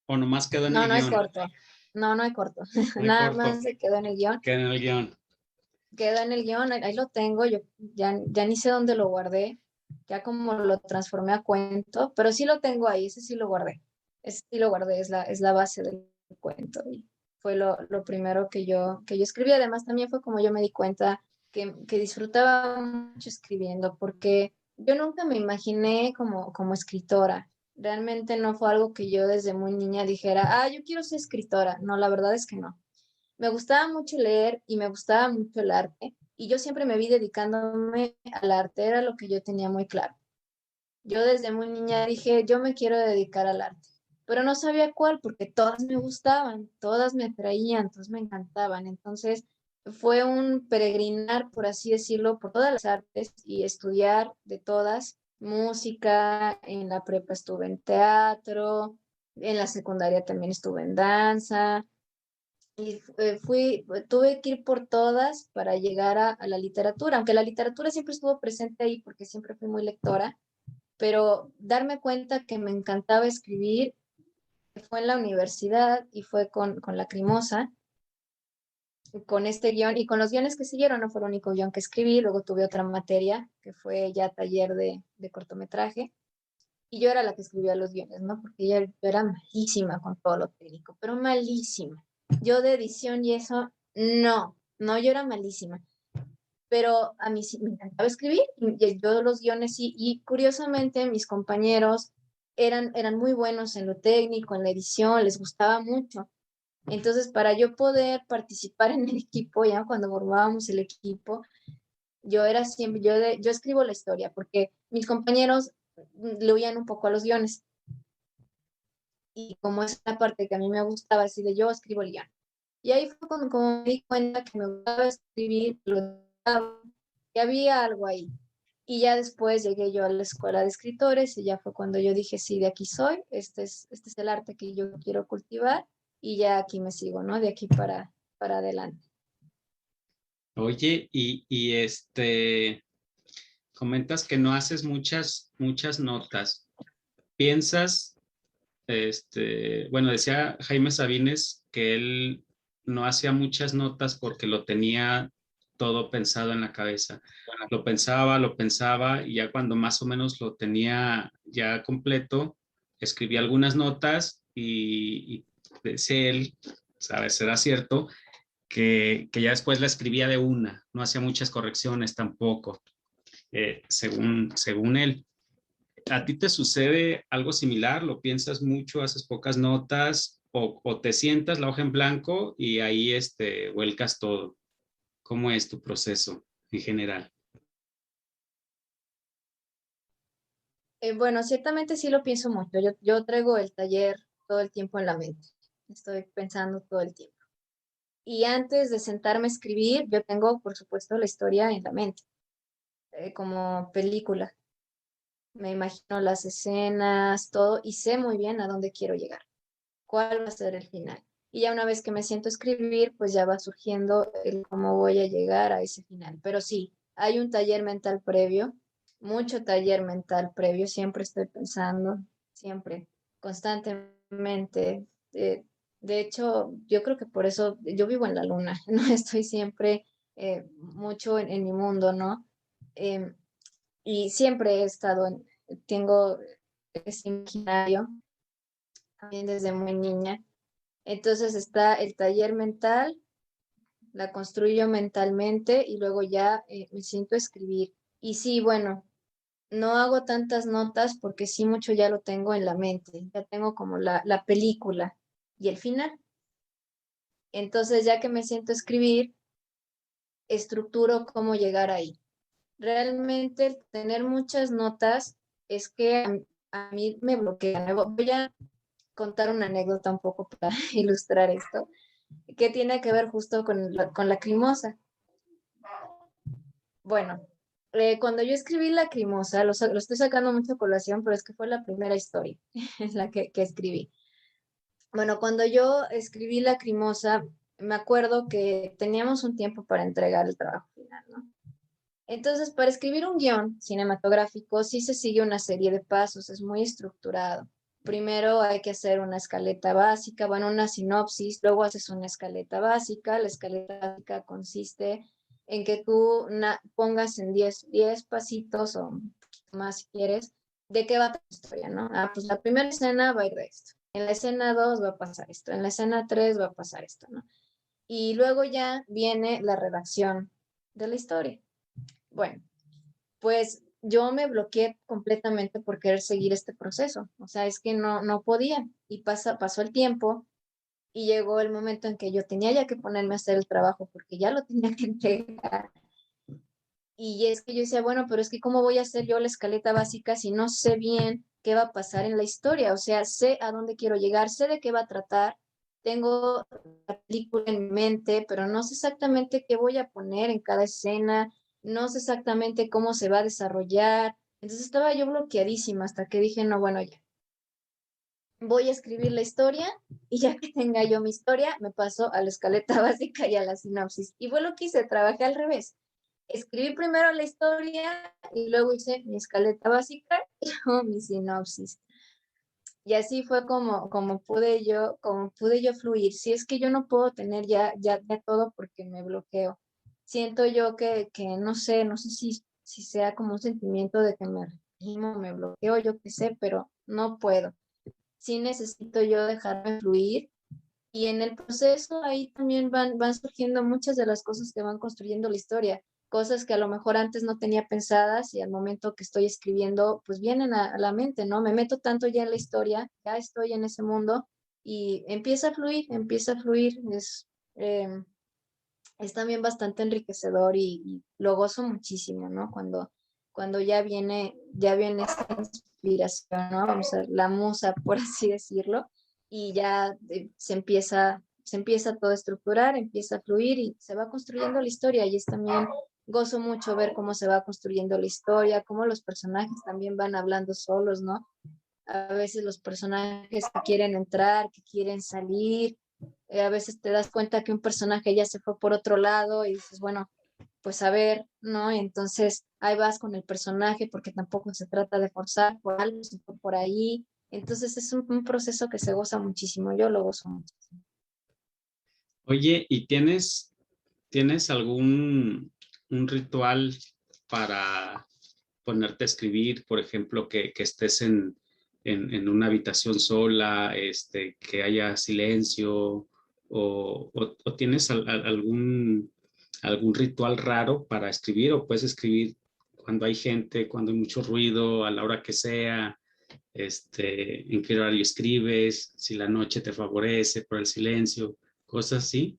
o nomás quedó en No, el no hay guión? corto. No, no hay corto. No hay Nada corto, más se quedó en el guión. queda en el guión. Quedó en el guión, ahí lo tengo, yo ya ni sé dónde lo guardé, ya como lo transformé a cuento, pero sí lo tengo ahí, ese sí lo guardé. Ese sí lo guardé, es la base del cuento. Y fue lo primero que yo escribí. Además, también fue como yo me di cuenta que disfrutaba mucho escribiendo, porque yo nunca me imaginé como escritora. Realmente no fue algo que yo desde muy niña dijera, yo quiero ser escritora. No, la verdad es que no. Me gustaba mucho leer y me gustaba mucho el arte y yo siempre me vi dedicándome al arte, era lo que yo tenía muy claro. Yo desde muy niña dije, yo me quiero dedicar al arte, pero no sabía cuál porque todas me gustaban, todas me atraían, todas me encantaban. Entonces fue un peregrinar, por así decirlo, por todas las artes y estudiar de todas. Música, en la prepa estuve en teatro, en la secundaria también estuve en danza, y tuve que ir por todas para llegar a la literatura, aunque la literatura siempre estuvo presente ahí porque siempre fui muy lectora, pero darme cuenta que me encantaba escribir fue en la universidad y fue con Lacrimosa, con este guión y con los guiones que siguieron, no fue el único guión que escribí, luego tuve otra materia que fue ya taller de cortometraje y yo era la que escribía los guiones, ¿no? Porque yo era malísima con todo lo técnico, pero malísima. Yo de edición y eso, no, yo era malísima. Pero a mí sí me encantaba escribir y yo los guiones sí, y curiosamente mis compañeros eran muy buenos en lo técnico, en la edición, les gustaba mucho. Entonces, para yo poder participar en el equipo, ya cuando formábamos el equipo, yo era siempre, yo escribo la historia, porque mis compañeros le oían un poco a los guiones. Y como es la parte que a mí me gustaba, así de yo escribo el guión. Y ahí fue cuando como me di cuenta que me gustaba escribir, que había algo ahí. Y ya después llegué yo a la escuela de escritores y ya fue cuando yo dije, sí, de aquí soy, este es el arte que yo quiero cultivar y ya aquí me sigo, ¿no? De aquí para adelante. Oye, comentas que no haces muchas notas. ¿Piensas, bueno, decía Jaime Sabines que él no hacía muchas notas porque lo tenía todo pensado en la cabeza? Lo pensaba y ya cuando más o menos lo tenía ya completo, escribía algunas notas y decía él, sabes, será cierto, que ya después la escribía de una, no hacía muchas correcciones tampoco, según él. ¿A ti te sucede algo similar? ¿Lo piensas mucho, haces pocas notas o te sientas la hoja en blanco y ahí vuelcas todo? ¿Cómo es tu proceso en general? Bueno, ciertamente sí lo pienso mucho. Yo traigo el taller todo el tiempo en la mente. Estoy pensando todo el tiempo. Y antes de sentarme a escribir, yo tengo, por supuesto, la historia en la mente, como película. Me imagino las escenas, todo, y sé muy bien a dónde quiero llegar, cuál va a ser el final. Y ya una vez que me siento a escribir, pues ya va surgiendo el cómo voy a llegar a ese final. Pero sí, hay un taller mental previo, mucho taller mental previo, siempre estoy pensando, siempre, constantemente. De hecho, yo creo que por eso yo vivo en la luna, no estoy siempre mucho en mi mundo, ¿no? Em, y siempre he estado tengo ese imaginario, también desde muy niña. Entonces está el taller mental, la construyo mentalmente y luego ya me siento a escribir. Y sí, bueno, no hago tantas notas porque sí mucho ya lo tengo en la mente, ya tengo como la película y el final. Entonces ya que me siento a escribir, estructuro cómo llegar ahí. Realmente el tener muchas notas es que a mí me bloquea. Voy a contar una anécdota un poco para ilustrar esto, que tiene que ver justo con Lacrimosa. Bueno, cuando yo escribí Lacrimosa, lo estoy sacando mucho a colación, pero es que fue la primera historia, es la que escribí. Bueno, cuando yo escribí Lacrimosa, me acuerdo que teníamos un tiempo para entregar el trabajo final, ¿no? Entonces, para escribir un guión cinematográfico sí se sigue una serie de pasos, es muy estructurado. Primero hay que hacer una escaleta básica, bueno, una sinopsis, luego haces una escaleta básica. La escaleta básica consiste en que tú pongas en 10 pasitos o un poquito más si quieres, de qué va tu historia, ¿no? Ah, pues la primera escena va a ir de esto, en la escena 2 va a pasar esto, en la escena 3 va a pasar esto, ¿no? Y luego ya viene la redacción de la historia. Bueno, pues yo me bloqueé completamente por querer seguir este proceso. O sea, es que no podía. Y pasó el tiempo y llegó el momento en que yo tenía ya que ponerme a hacer el trabajo porque ya lo tenía que entregar. Y es que yo decía, bueno, pero es que ¿cómo voy a hacer yo la escaleta básica si no sé bien qué va a pasar en la historia? O sea, sé a dónde quiero llegar, sé de qué va a tratar, tengo la película en mente, pero no sé exactamente qué voy a poner en cada escena, no sé exactamente cómo se va a desarrollar. Entonces estaba yo bloqueadísima hasta que dije, no, bueno, ya, voy a escribir la historia y ya que tenga yo mi historia, me paso a la escaleta básica y a la sinopsis. Y fue lo que hice, trabajé al revés. Escribí primero la historia y luego hice mi escaleta básica y luego mi sinopsis. Y así fue como pude yo fluir. Si es que yo no puedo tener ya todo porque me bloqueo. Siento yo que no sé si sea como un sentimiento de que me reprimo, me bloqueo, yo qué sé, pero no puedo. Sí necesito yo dejarme fluir y en el proceso ahí también van surgiendo muchas de las cosas que van construyendo la historia, cosas que a lo mejor antes no tenía pensadas y al momento que estoy escribiendo, pues vienen a la mente, ¿no? Me meto tanto ya en la historia, ya estoy en ese mundo y empieza a fluir, eh, es también bastante enriquecedor y lo gozo muchísimo, ¿no? Cuando ya viene esta inspiración, ¿no? Vamos a ver, la musa, por así decirlo, y ya se empieza todo a estructurar, empieza a fluir y se va construyendo la historia y es también gozo mucho ver cómo se va construyendo la historia, cómo los personajes también van hablando solos, ¿no? A veces los personajes que quieren entrar, que quieren salir, a veces te das cuenta que un personaje ya se fue por otro lado y dices, bueno, pues a ver, ¿no? Entonces ahí vas con el personaje porque tampoco se trata de forzar por algo, se fue por ahí. Entonces es un proceso que se goza muchísimo, yo lo gozo muchísimo. Oye, ¿y tienes algún un ritual para ponerte a escribir? Por ejemplo, que estés en una habitación sola, que haya silencio, o tienes algún ritual raro para escribir, o puedes escribir cuando hay gente, cuando hay mucho ruido, a la hora que sea, en qué horario escribes, si la noche te favorece por el silencio, cosas así.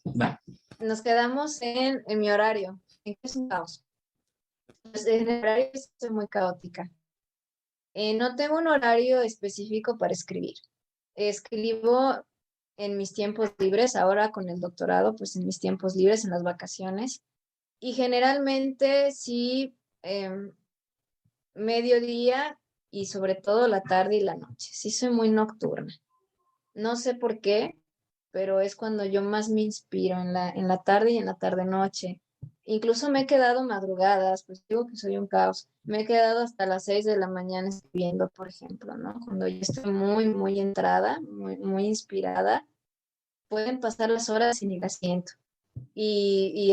Va. Nos quedamos en mi horario, en que es un caos. Pues, en el horario soy muy caótica. No tengo un horario específico para escribir. Escribo en mis tiempos libres, ahora con el doctorado, pues en mis tiempos libres, en las vacaciones. Y generalmente sí, mediodía y sobre todo la tarde y la noche. Sí soy muy nocturna. No sé por qué, pero es cuando yo más me inspiro en la tarde y en la tarde-noche. Incluso me he quedado madrugadas, pues digo que soy un caos. Me he quedado hasta las 6 de la mañana escribiendo, por ejemplo, ¿no? Cuando yo estoy muy, muy entrada, muy, muy inspirada, pueden pasar las horas y ni las siento. Y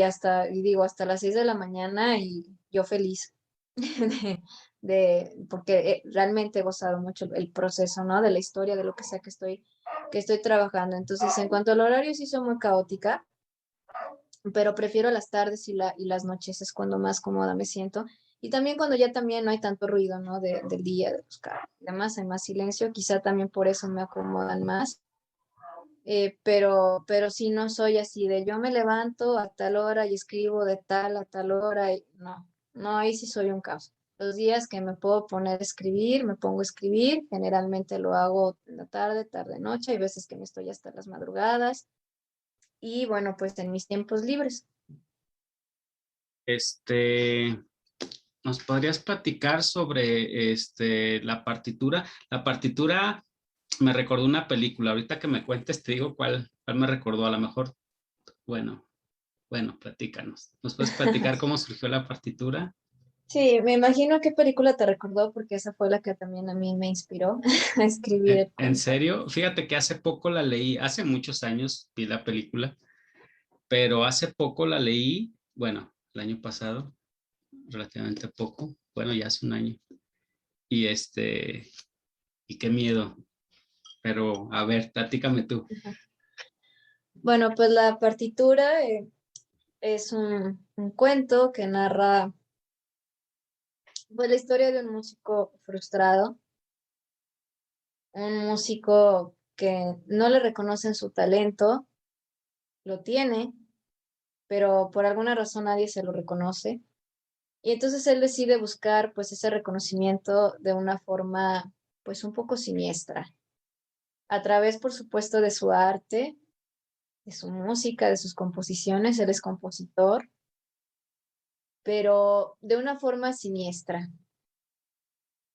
digo, hasta las 6 de la mañana y yo feliz porque realmente he gozado mucho el proceso, ¿no? De la historia, de lo que sea que estoy trabajando. Entonces, en cuanto al horario, sí soy muy caótica, pero prefiero las tardes y las noches, es cuando más cómoda me siento. Y también cuando ya también no hay tanto ruido, ¿no? Del día, de buscar. Además, hay más silencio, quizá también por eso me acomodan más. Pero sí no soy así de yo me levanto a tal hora y escribo de tal a tal hora. No, no, ahí sí soy un caos. Los días que me puedo poner a escribir, me pongo a escribir. Generalmente lo hago en la tarde, tarde, noche. Hay veces que me estoy hasta las madrugadas. Y bueno, pues en mis tiempos libres. Este, ¿Nos podrías platicar sobre la partitura? La partitura me recordó una película. Ahorita que me cuentes, te digo cuál me recordó. A lo mejor, bueno, platícanos. ¿Nos puedes platicar cómo surgió la partitura? Sí, me imagino qué película te recordó porque esa fue la que también a mí me inspiró a escribir el En cuento. serio, fíjate que hace poco la leí, hace muchos años vi la película, pero hace poco la leí, bueno, el año pasado, relativamente poco, bueno, ya hace un año. Y y qué miedo. Pero a ver, platícame tú. Bueno, pues la partitura es un cuento que narra pues, la historia de un músico frustrado, un músico que no le reconocen su talento, lo tiene, pero por alguna razón nadie se lo reconoce. Y entonces él decide buscar pues ese reconocimiento de una forma pues un poco siniestra, a través por supuesto de su arte, de su música, de sus composiciones, él es compositor, pero de una forma siniestra,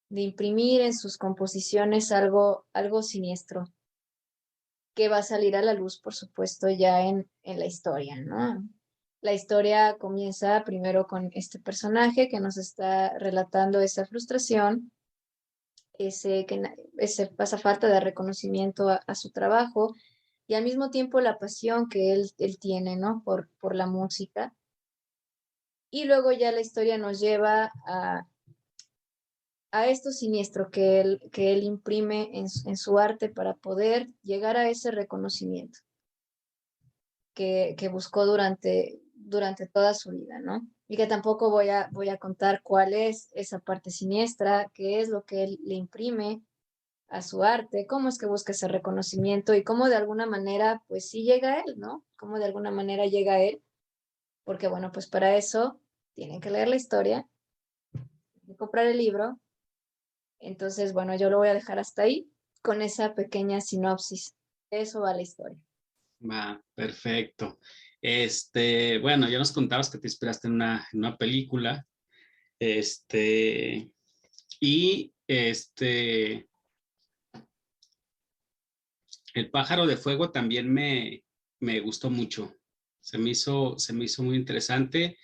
de imprimir en sus composiciones algo siniestro, que va a salir a la luz, por supuesto, ya en la historia, ¿no? La historia comienza primero con este personaje que nos está relatando esa frustración, esa falta de reconocimiento a su trabajo y al mismo tiempo la pasión que él tiene, ¿no? Por la música. Y luego ya la historia nos lleva a esto siniestro que él imprime en su arte para poder llegar a ese reconocimiento que buscó durante toda su vida, ¿no? Y que tampoco voy a contar cuál es esa parte siniestra, qué es lo que él le imprime a su arte, cómo es que busca ese reconocimiento y cómo de alguna manera, pues sí llega a él, ¿no? Cómo de alguna manera llega a él, porque bueno, pues para eso tienen que leer la historia, comprar el libro. Entonces, bueno, yo lo voy a dejar hasta ahí con esa pequeña sinopsis. De eso va la historia. Va, perfecto. Bueno, ya nos contabas que te inspiraste en una película. Y El pájaro de fuego también me gustó mucho. Se me hizo muy interesante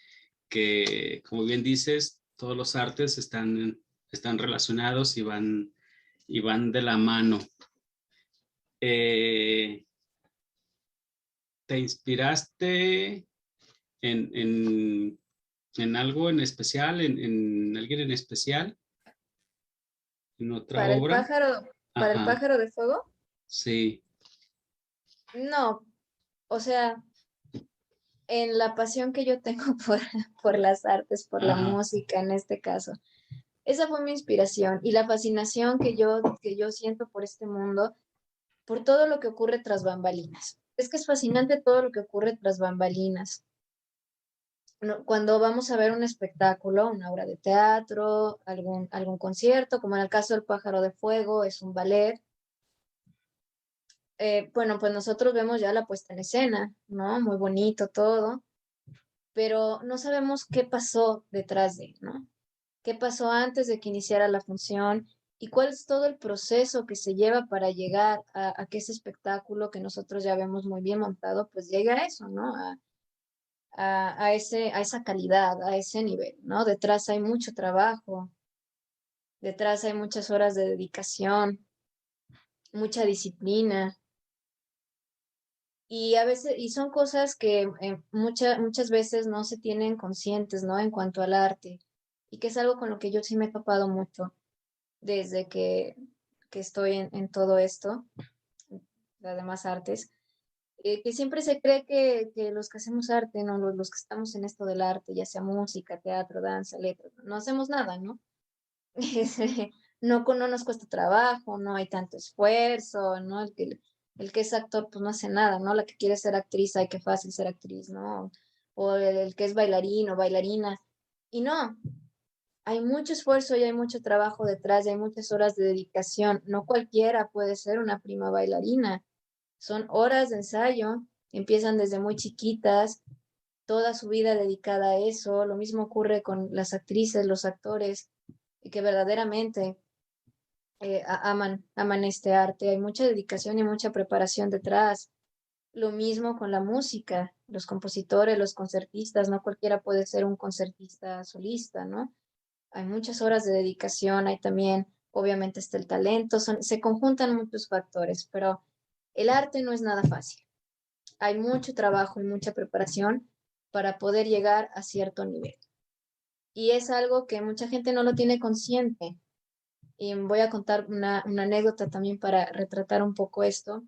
que, como bien dices, todos los artes están relacionados y van de la mano. Eh, ¿Te inspiraste en, en, en algo en especial, en alguien en especial, en otra Para obra? para el Ajá, pájaro de fuego, sí. no, o sea, en la pasión que yo tengo por las artes, por la Ajá. música en este caso. Esa fue mi inspiración y la fascinación que yo siento por este mundo, por todo lo que ocurre tras bambalinas. Es que es fascinante todo lo que ocurre tras bambalinas. Cuando vamos a ver un espectáculo, una obra de teatro, algún concierto, como en el caso del Pájaro de Fuego, es un ballet. Bueno, pues nosotros vemos ya la puesta en escena, ¿no? Muy bonito todo, pero no sabemos qué pasó detrás de, ¿no? ¿Qué pasó antes de que iniciara la función? ¿Y cuál es todo el proceso que se lleva para llegar a que ese espectáculo que nosotros ya vemos muy bien montado, pues llegue a eso, ¿no? A esa calidad, a ese nivel, ¿no? Detrás hay mucho trabajo, detrás hay muchas horas de dedicación, mucha disciplina. Y a veces, y son cosas que muchas veces no se tienen conscientes, ¿no? En cuanto al arte. Y que es algo con lo que yo sí me he topado mucho desde que estoy en todo esto, las demás artes, que siempre se cree que los que hacemos arte, ¿no? Los que estamos en esto del arte, ya sea música, teatro, danza, letras, no hacemos nada, ¿no? No nos cuesta trabajo, no hay tanto esfuerzo, ¿no? El que es actor, pues no hace nada, ¿no? La que quiere ser actriz, ay, qué fácil ser actriz, ¿no? O el que es bailarín o bailarina. Y no, hay mucho esfuerzo y hay mucho trabajo detrás y hay muchas horas de dedicación. No cualquiera puede ser una prima bailarina. Son horas de ensayo, empiezan desde muy chiquitas, toda su vida dedicada a eso. Lo mismo ocurre con las actrices, los actores, que verdaderamente aman este arte. Hay mucha dedicación y mucha preparación detrás. Lo mismo con la música, los compositores, los concertistas, no cualquiera puede ser un concertista solista, ¿no? Hay muchas horas de dedicación, hay también, obviamente está el talento, se conjuntan muchos factores, pero el arte no es nada fácil. Hay mucho trabajo y mucha preparación para poder llegar a cierto nivel. Y es algo que mucha gente no lo tiene consciente. Y voy a contar una anécdota también para retratar un poco esto.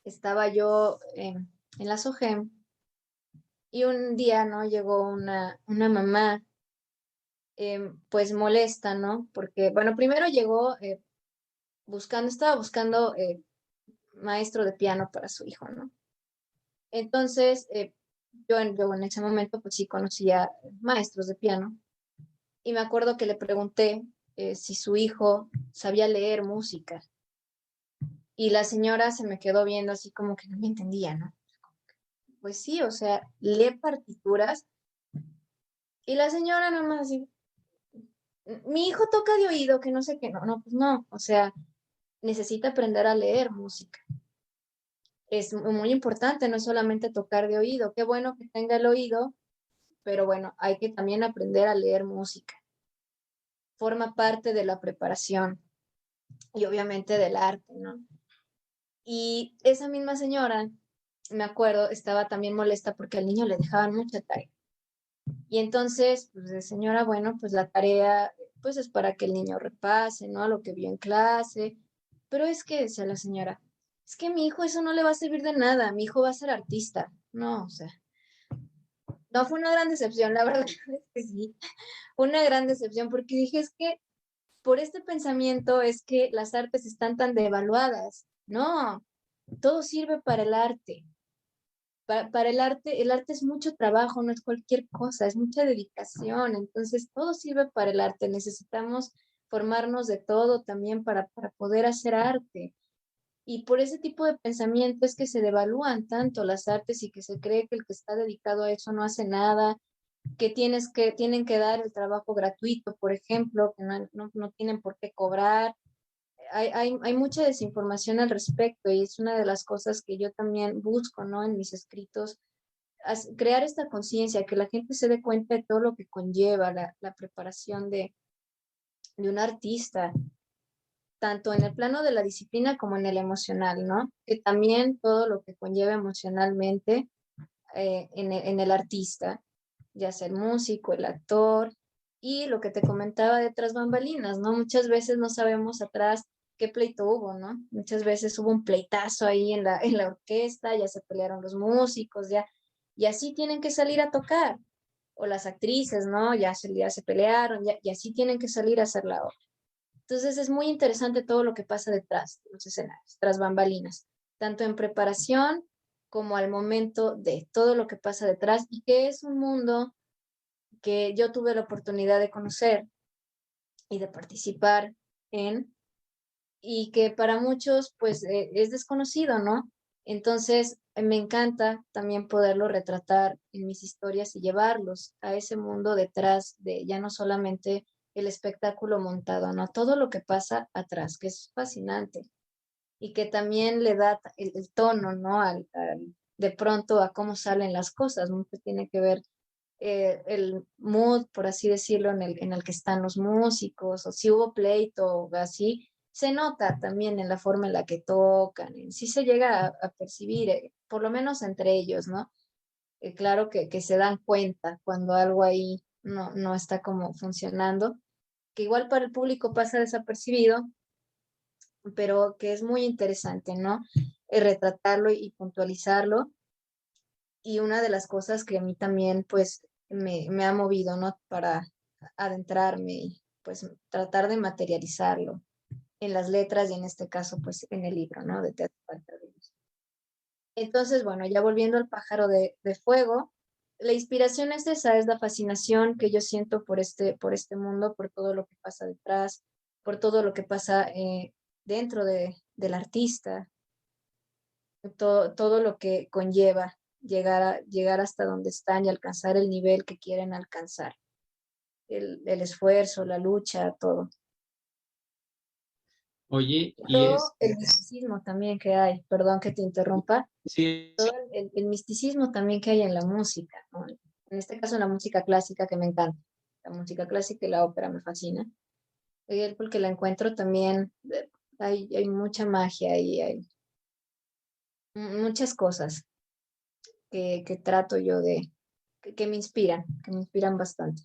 Estaba yo en la SOGEM y un día, ¿no? Llegó una mamá pues molesta, ¿no? Porque, bueno, primero llegó estaba buscando maestro de piano para su hijo, ¿no? Entonces, yo en ese momento, pues sí conocía maestros de piano y me acuerdo que le pregunté si su hijo sabía leer música y la señora se me quedó viendo así como que no me entendía, ¿no? Pues sí, o sea, lee partituras y la señora nomás así, mi hijo toca de oído, que no sé qué, no, pues no, o sea, necesita aprender a leer música. Es muy importante, no es solamente tocar de oído, qué bueno que tenga el oído, pero bueno, hay que también aprender a leer música. Forma parte de la preparación y obviamente del arte, ¿no? Y esa misma señora, me acuerdo, estaba también molesta porque al niño le dejaban mucha tarea. Y entonces, pues de señora, bueno, pues la tarea, pues es para que el niño repase, ¿no? Lo que vio en clase. Pero es que, decía la señora, es que a mi hijo eso no le va a servir de nada, mi hijo va a ser artista. No, o sea, no fue una gran decepción, la verdad es que sí, una gran decepción, porque dije, es que por este pensamiento es que las artes están tan devaluadas. No, todo sirve para el arte. Para el arte es mucho trabajo, no es cualquier cosa, es mucha dedicación. Entonces, todo sirve para el arte. Necesitamos formarnos de todo también para poder hacer arte. Y por ese tipo de pensamiento es que se devalúan tanto las artes y que se cree que el que está dedicado a eso no hace nada, que tienen que dar el trabajo gratuito, por ejemplo, que no tienen por qué cobrar. Hay mucha desinformación al respecto y es una de las cosas que yo también busco, ¿no? En mis escritos, crear esta conciencia, que la gente se dé cuenta de todo lo que conlleva la preparación de un artista, tanto en el plano de la disciplina como en el emocional, ¿no? Que también todo lo que conlleva emocionalmente en el artista, ya sea el músico, el actor, y lo que te comentaba de tras bambalinas, ¿no? Muchas veces no sabemos atrás qué pleito hubo, ¿no? Muchas veces hubo un pleitazo ahí en la orquesta, ya se pelearon los músicos, ya, y así tienen que salir a tocar, o las actrices, ¿no? Ya se pelearon, ya, y así tienen que salir a hacer la obra. Entonces es muy interesante todo lo que pasa detrás de los escenarios, tras bambalinas, tanto en preparación como al momento de todo lo que pasa detrás y que es un mundo que yo tuve la oportunidad de conocer y de participar en y que para muchos pues es desconocido, ¿no? Entonces me encanta también poderlo retratar en mis historias y llevarlos a ese mundo detrás de ya no solamente el espectáculo montado, ¿no? Todo lo que pasa atrás, que es fascinante y que también le da el tono, ¿no? De pronto a cómo salen las cosas, mucho tiene que ver el mood, por así decirlo, en el que están los músicos, o si hubo pleito o así, se nota también en la forma en la que tocan, en sí se llega a percibir, por lo menos entre ellos, ¿no? Claro que se dan cuenta cuando algo ahí no está como funcionando, que igual para el público pasa desapercibido, pero que es muy interesante, ¿no? Retratarlo y puntualizarlo. Y una de las cosas que a mí también, pues, me ha movido, ¿no? Para adentrarme y, pues, tratar de materializarlo en las letras y en este caso, pues, en el libro, ¿no? De Teatro para Perdidos. Entonces, bueno, ya volviendo al pájaro de fuego, la inspiración es esa, es la fascinación que yo siento por este mundo, por todo lo que pasa detrás, por todo lo que pasa dentro del artista, todo lo que conlleva llegar hasta donde están y alcanzar el nivel que quieren alcanzar, el esfuerzo, la lucha, todo. Oye, y Todo el misticismo también que hay, perdón que te interrumpa, sí, todo el misticismo también que hay en la música, ¿no? En este caso en la música clásica que me encanta, la música clásica y la ópera me fascina, y porque la encuentro también, hay mucha magia y hay muchas cosas que trato yo que me inspiran bastante.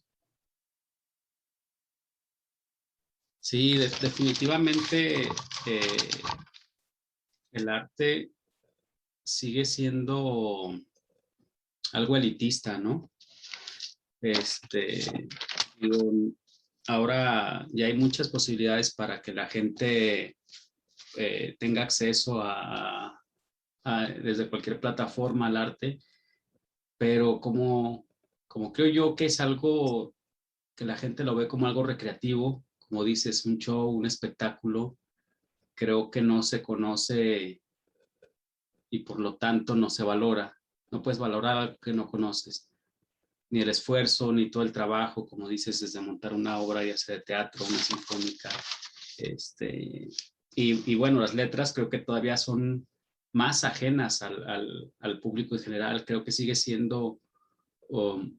sí, definitivamente el arte sigue siendo algo elitista, ¿no? Digo, ahora ya hay muchas posibilidades para que la gente tenga acceso desde cualquier plataforma al arte, pero como creo yo que es algo que la gente lo ve como algo recreativo, como dices, un show, un espectáculo, creo que no se conoce y por lo tanto no se valora. No puedes valorar algo que no conoces, ni el esfuerzo, ni todo el trabajo, como dices, desde montar una obra, ya sea de teatro, una sinfónica. Este, y bueno, las letras creo que todavía son más ajenas al público en general. Creo que sigue siendo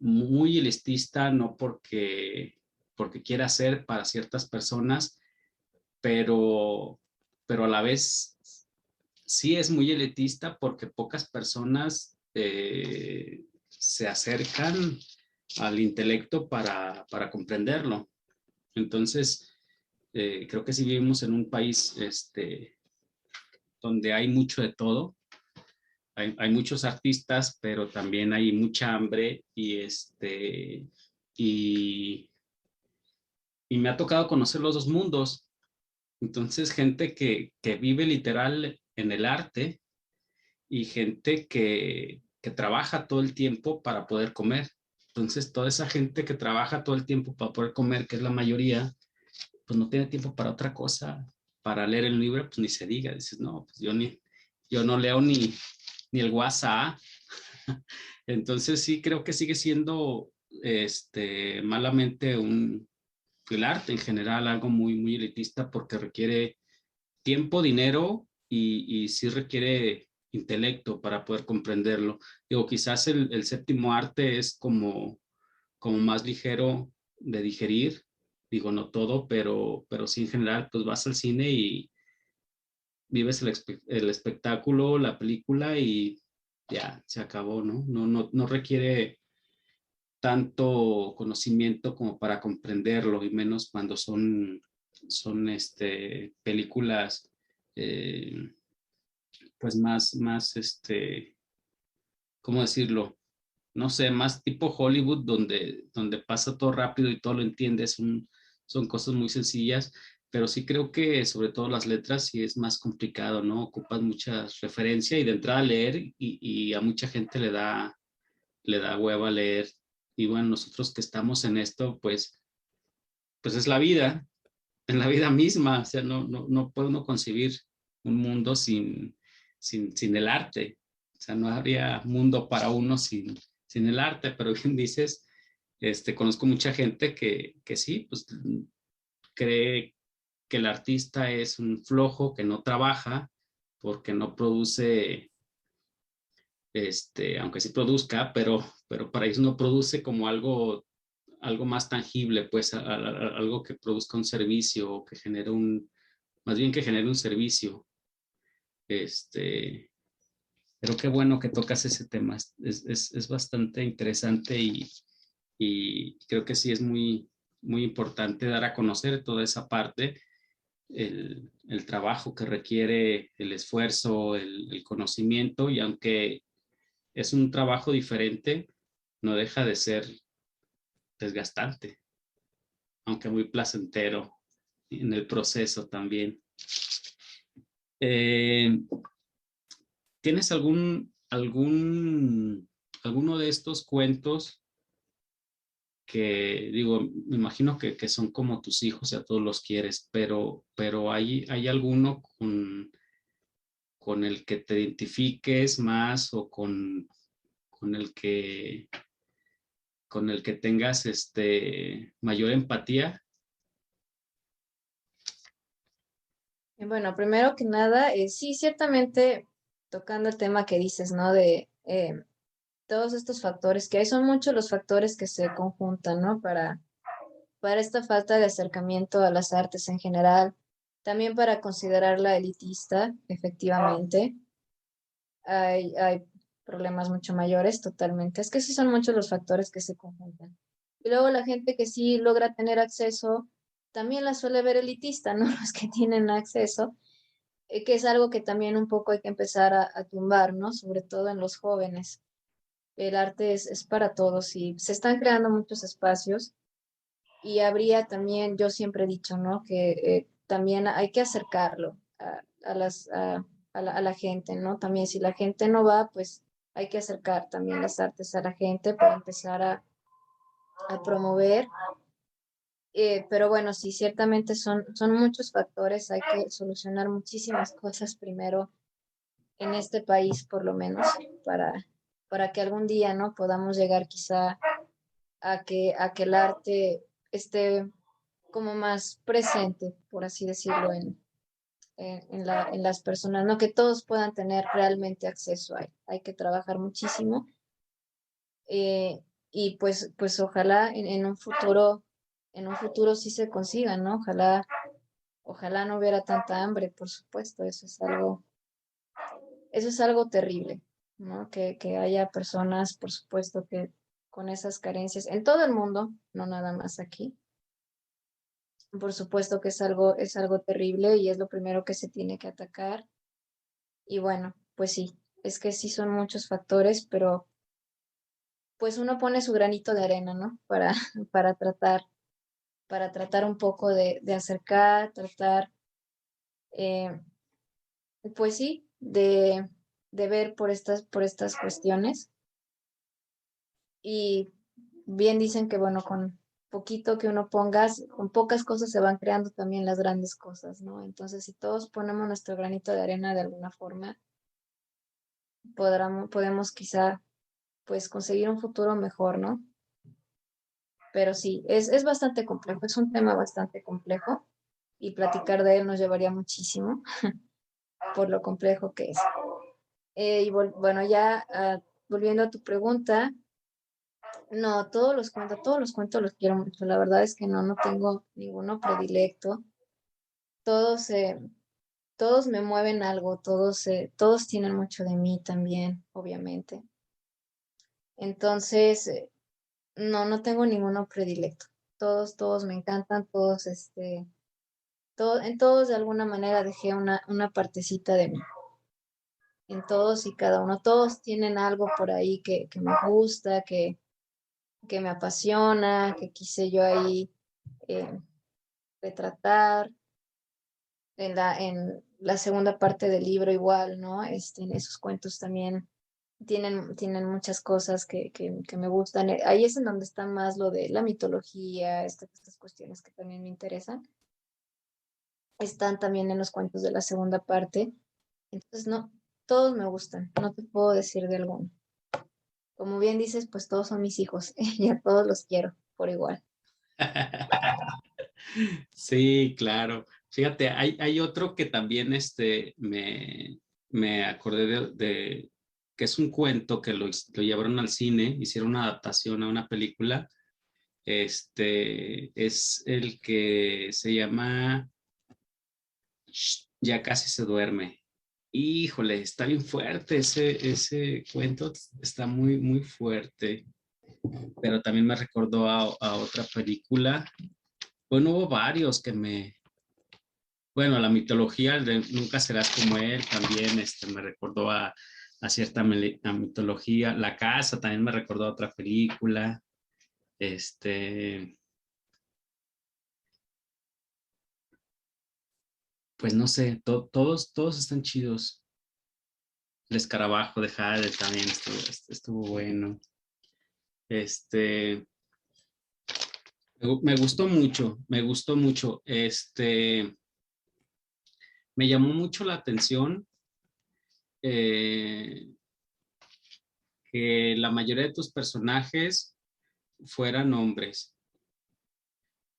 muy elitista, no porque quiera ser para ciertas personas, pero, pero a la vez sí es muy elitista porque pocas personas se acercan al intelecto para comprenderlo. Entonces, creo que si vivimos en un país donde hay mucho de todo, hay muchos artistas, pero también hay mucha hambre y, y me ha tocado conocer los dos mundos. Entonces, gente que vive literal en el arte y gente que trabaja todo el tiempo para poder comer. Entonces, toda esa gente que trabaja todo el tiempo para poder comer, que es la mayoría, pues no tiene tiempo para otra cosa. para leer el libro, pues ni se diga, dices, no, pues yo no leo ni el WhatsApp. Entonces sí creo que sigue siendo malamente el arte en general algo muy, muy elitista porque requiere tiempo, dinero y sí requiere intelecto para poder comprenderlo. Digo, quizás el séptimo arte es como más ligero de digerir, digo, no todo, pero sí en general, pues vas al cine y vives el espectáculo, la película y ya, se acabó, ¿no? No requiere tanto conocimiento como para comprenderlo, y menos cuando son películas eh, pues más, ¿cómo decirlo? No sé, más tipo Hollywood, donde pasa todo rápido y todo lo entiendes, son cosas muy sencillas, pero sí creo que sobre todo las letras sí es más complicado, ¿no? Ocupas mucha referencia y de entrada leer y a mucha gente le da hueva leer. Y bueno, nosotros que estamos en esto, pues es la vida, en la vida misma, o sea, no puede uno concebir un mundo sin el arte, o sea, no habría mundo para uno sin el arte, pero bien dices, conozco mucha gente que sí, pues cree que el artista es un flojo que no trabaja porque no produce, aunque sí produzca, pero para ellos no produce como algo más tangible, pues algo que produzca un servicio o que genere más bien que genere un servicio. Pero qué bueno que tocas ese tema, es bastante interesante y creo que sí es muy, muy importante dar a conocer toda esa parte, el trabajo que requiere, el esfuerzo, el conocimiento, y aunque es un trabajo diferente, no deja de ser desgastante, aunque muy placentero en el proceso también. Eh, ¿Tienes alguno de estos cuentos que, digo, me imagino que son como tus hijos y a todos los quieres, pero hay alguno con el que te identifiques más o con el que, con el que tengas mayor empatía? Bueno, primero que nada, sí, ciertamente tocando el tema que dices, ¿no? De todos estos factores que hay, son muchos los factores que se conjuntan, ¿no? Para esta falta de acercamiento a las artes en general, también para considerarla elitista, efectivamente. Hay problemas mucho mayores, totalmente. Es que sí son muchos los factores que se conjuntan. Y luego la gente que sí logra tener acceso, también la suele ver elitista, ¿no? Los que tienen acceso, que es algo que también un poco hay que empezar a tumbar, ¿no? Sobre todo en los jóvenes. El arte es para todos y se están creando muchos espacios y habría también, yo siempre he dicho, ¿no? Que también hay que acercarlo a la gente, ¿no? También si la gente no va, pues hay que acercar también las artes a la gente para empezar a promover. Pero bueno, sí, ciertamente son muchos factores, hay que solucionar muchísimas cosas primero en este país, por lo menos, para que algún día, ¿no? Podamos llegar quizá a que el arte esté como más presente, por así decirlo, en las personas, no que todos puedan tener realmente acceso a él. Hay que trabajar muchísimo y pues ojalá en un futuro sí se consiga, ¿no? Ojalá no hubiera tanta hambre, por supuesto, eso es algo terrible, ¿no? Que haya personas, por supuesto, que con esas carencias en todo el mundo, no nada más aquí. Por supuesto que es algo terrible y es lo primero que se tiene que atacar. Y bueno, pues sí, es que sí son muchos factores, pero pues uno pone su granito de arena, ¿no? Para tratar, para tratar un poco de acercar, tratar, eh, pues sí, de ver por estas cuestiones. Y bien dicen que, bueno, poquito que uno ponga, con pocas cosas se van creando también las grandes cosas, ¿no? Entonces, si todos ponemos nuestro granito de arena de alguna forma, podemos quizá, pues, conseguir un futuro mejor, ¿no? Pero sí, es bastante complejo, es un tema bastante complejo y platicar de él nos llevaría muchísimo por lo complejo que es. Bueno, ya volviendo a tu pregunta, no, todos los cuentos los quiero mucho. La verdad es que no tengo ninguno predilecto. Todos, todos me mueven algo, todos tienen mucho de mí también, obviamente. Entonces, no tengo ninguno predilecto. Todos me encantan, en todos de alguna manera dejé una partecita de mí. En todos y cada uno, todos tienen algo por ahí que me gusta, que me apasiona, que quise yo ahí eh, retratar. En la segunda parte del libro igual, ¿no? En esos cuentos también tienen muchas cosas que me gustan. Ahí es en donde está más lo de la mitología, estas cuestiones que también me interesan. Están también en los cuentos de la segunda parte. Entonces, no, todos me gustan, no te puedo decir de alguno. Como bien dices, pues todos son mis hijos y a todos los quiero por igual. Sí, claro. Fíjate, hay otro que también me acordé que es un cuento que lo llevaron al cine, hicieron una adaptación a una película. Es el que se llama Ya casi se duerme. Híjole, está bien fuerte ese cuento, está muy, muy fuerte, pero también me recordó a otra película. Bueno, hubo varios bueno, la mitología de Nunca serás como él también me recordó a cierta a mitología. La casa también me recordó a otra película. Este, pues no sé, todos están chidos. El escarabajo de Jade también estuvo bueno. Este, me gustó mucho, me gustó mucho. Me llamó mucho la atención eh, que la mayoría de tus personajes fueran hombres.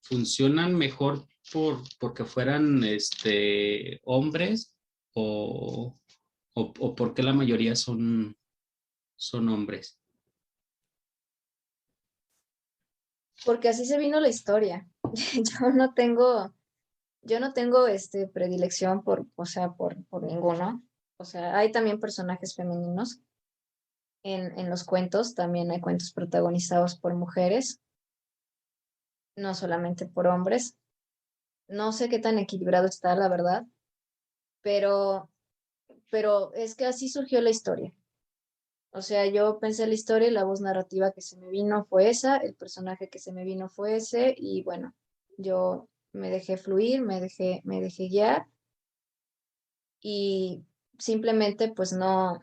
¿Funcionan mejor porque fueran hombres o porque la mayoría son hombres? Porque así se vino la historia. Yo no tengo predilección o sea, por ninguno. O sea, hay también personajes femeninos en los cuentos, también hay cuentos protagonizados por mujeres, no solamente por hombres. No sé qué tan equilibrado está, la verdad, pero, pero es que así surgió la historia. O sea, yo pensé la historia y la voz narrativa que se me vino fue esa, el personaje que se me vino fue ese, y bueno, yo me dejé fluir, me dejé guiar y simplemente pues no,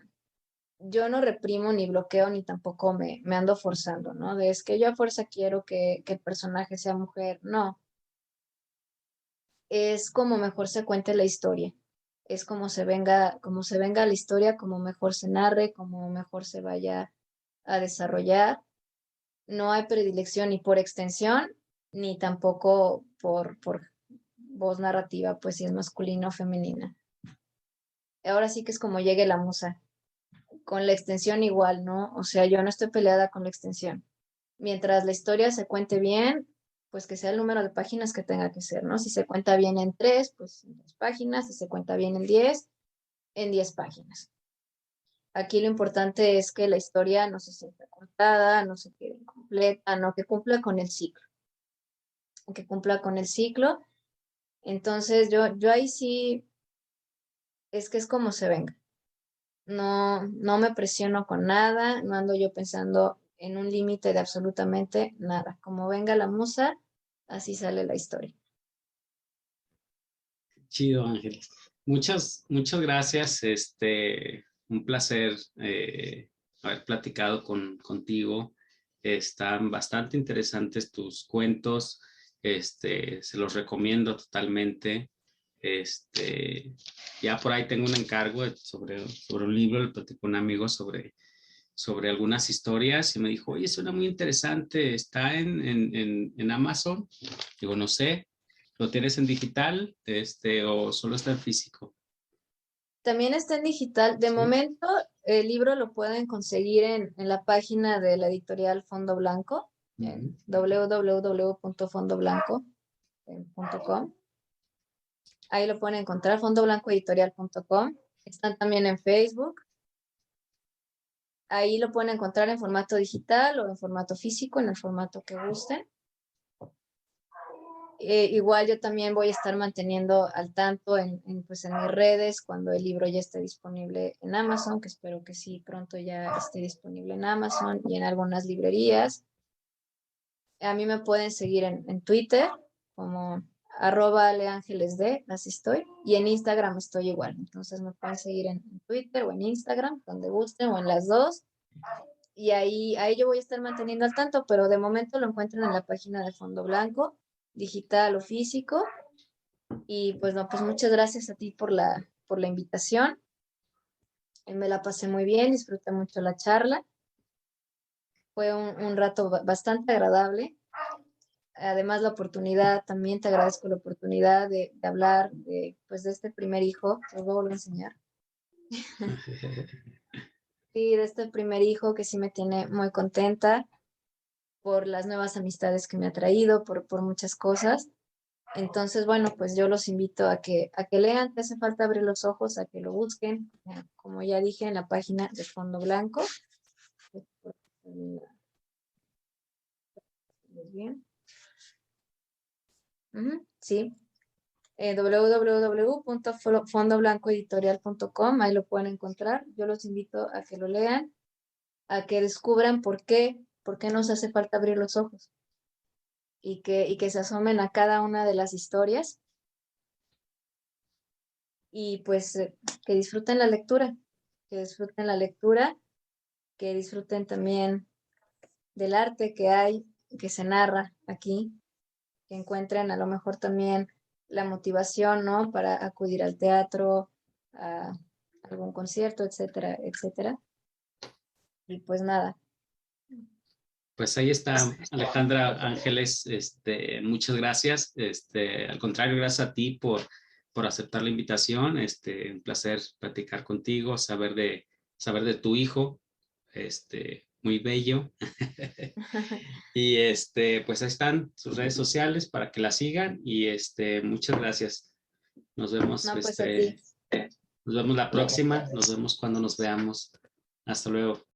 yo no reprimo ni bloqueo ni tampoco me ando forzando, ¿no? Es que yo a fuerza quiero que el personaje sea mujer, no, es como mejor se cuente la historia, es como se venga la historia, como mejor se narre, como mejor se vaya a desarrollar. No hay predilección ni por extensión, ni tampoco por voz narrativa, pues si es masculina o femenina. Ahora sí que es como llegue la musa. Con la extensión igual, ¿no? O sea, yo no estoy peleada con la extensión. Mientras la historia se cuente bien, pues que sea el número de páginas que tenga que ser, ¿no? Si se cuenta bien en 3, pues en 3 páginas. Si se cuenta bien en 10 páginas. Aquí lo importante es que la historia no se sienta cortada, no se quede incompleta, no, que cumpla con el ciclo. Que cumpla con el ciclo. Entonces yo ahí sí, es que es como se venga. No me presiono con nada, no ando yo pensando en un límite de absolutamente nada. Como venga la musa, así sale la historia. Chido, Ángeles. Muchas gracias. Un placer haber platicado contigo. Están bastante interesantes tus cuentos. Se los recomiendo totalmente. Ya por ahí tengo un encargo sobre un libro, le platico a un amigo sobre algunas historias y me dijo, oye, suena muy interesante, ¿está en Amazon? Digo, no sé, ¿lo tienes en digital o solo está en físico? También está en digital. De Sí. momento, el libro lo pueden conseguir en la página de la editorial Fondo Blanco, en www.fondoblanco.com. Ahí lo pueden encontrar, fondoblancoeditorial.com. Están también en Facebook. Ahí lo pueden encontrar en formato digital o en formato físico, en el formato que gusten. Igual yo también voy a estar manteniendo al tanto pues en mis redes cuando el libro ya esté disponible en Amazon, que espero que sí, pronto ya esté disponible en Amazon y en algunas librerías. A mí me pueden seguir en Twitter como @leangelesd, así estoy, y en Instagram estoy igual. Entonces me pueden seguir en Twitter o en Instagram, donde gusten, o en las dos. Y ahí yo voy a estar manteniendo al tanto, pero de momento lo encuentran en la página de Fondo Blanco, digital o físico. Y pues no, pues muchas gracias a ti por la invitación. Me la pasé muy bien, disfruté mucho la charla. Fue un rato bastante agradable. Además, la oportunidad, también te agradezco la oportunidad de hablar pues de este primer hijo, te lo voy a volver a enseñar. Sí, de este primer hijo que sí me tiene muy contenta por las nuevas amistades que me ha traído, por muchas cosas. Entonces, bueno, pues yo los invito a que lean, te hace falta abrir los ojos, a que lo busquen, como ya dije, en la página de Fondo Blanco. Bien. Sí, www.fondoblancoeditorial.com, ahí lo pueden encontrar. Yo los invito a que lo lean, a que descubran por qué nos hace falta abrir los ojos y que se asomen a cada una de las historias y pues que disfruten la lectura, que disfruten la lectura, que disfruten también del arte que hay, que se narra aquí, que encuentren a lo mejor también la motivación, ¿no? Para acudir al teatro, a algún concierto, etcétera, etcétera. Y pues nada. Pues ahí está, Alejandra Ángeles, muchas gracias. Al contrario, gracias a ti por aceptar la invitación. Un placer platicar contigo, saber de tu hijo, muy bello. Y pues ahí están sus redes sociales para que la sigan y muchas gracias. Nos vemos, No, pues a ti. nos vemos la próxima, nos vemos cuando nos veamos. Hasta luego.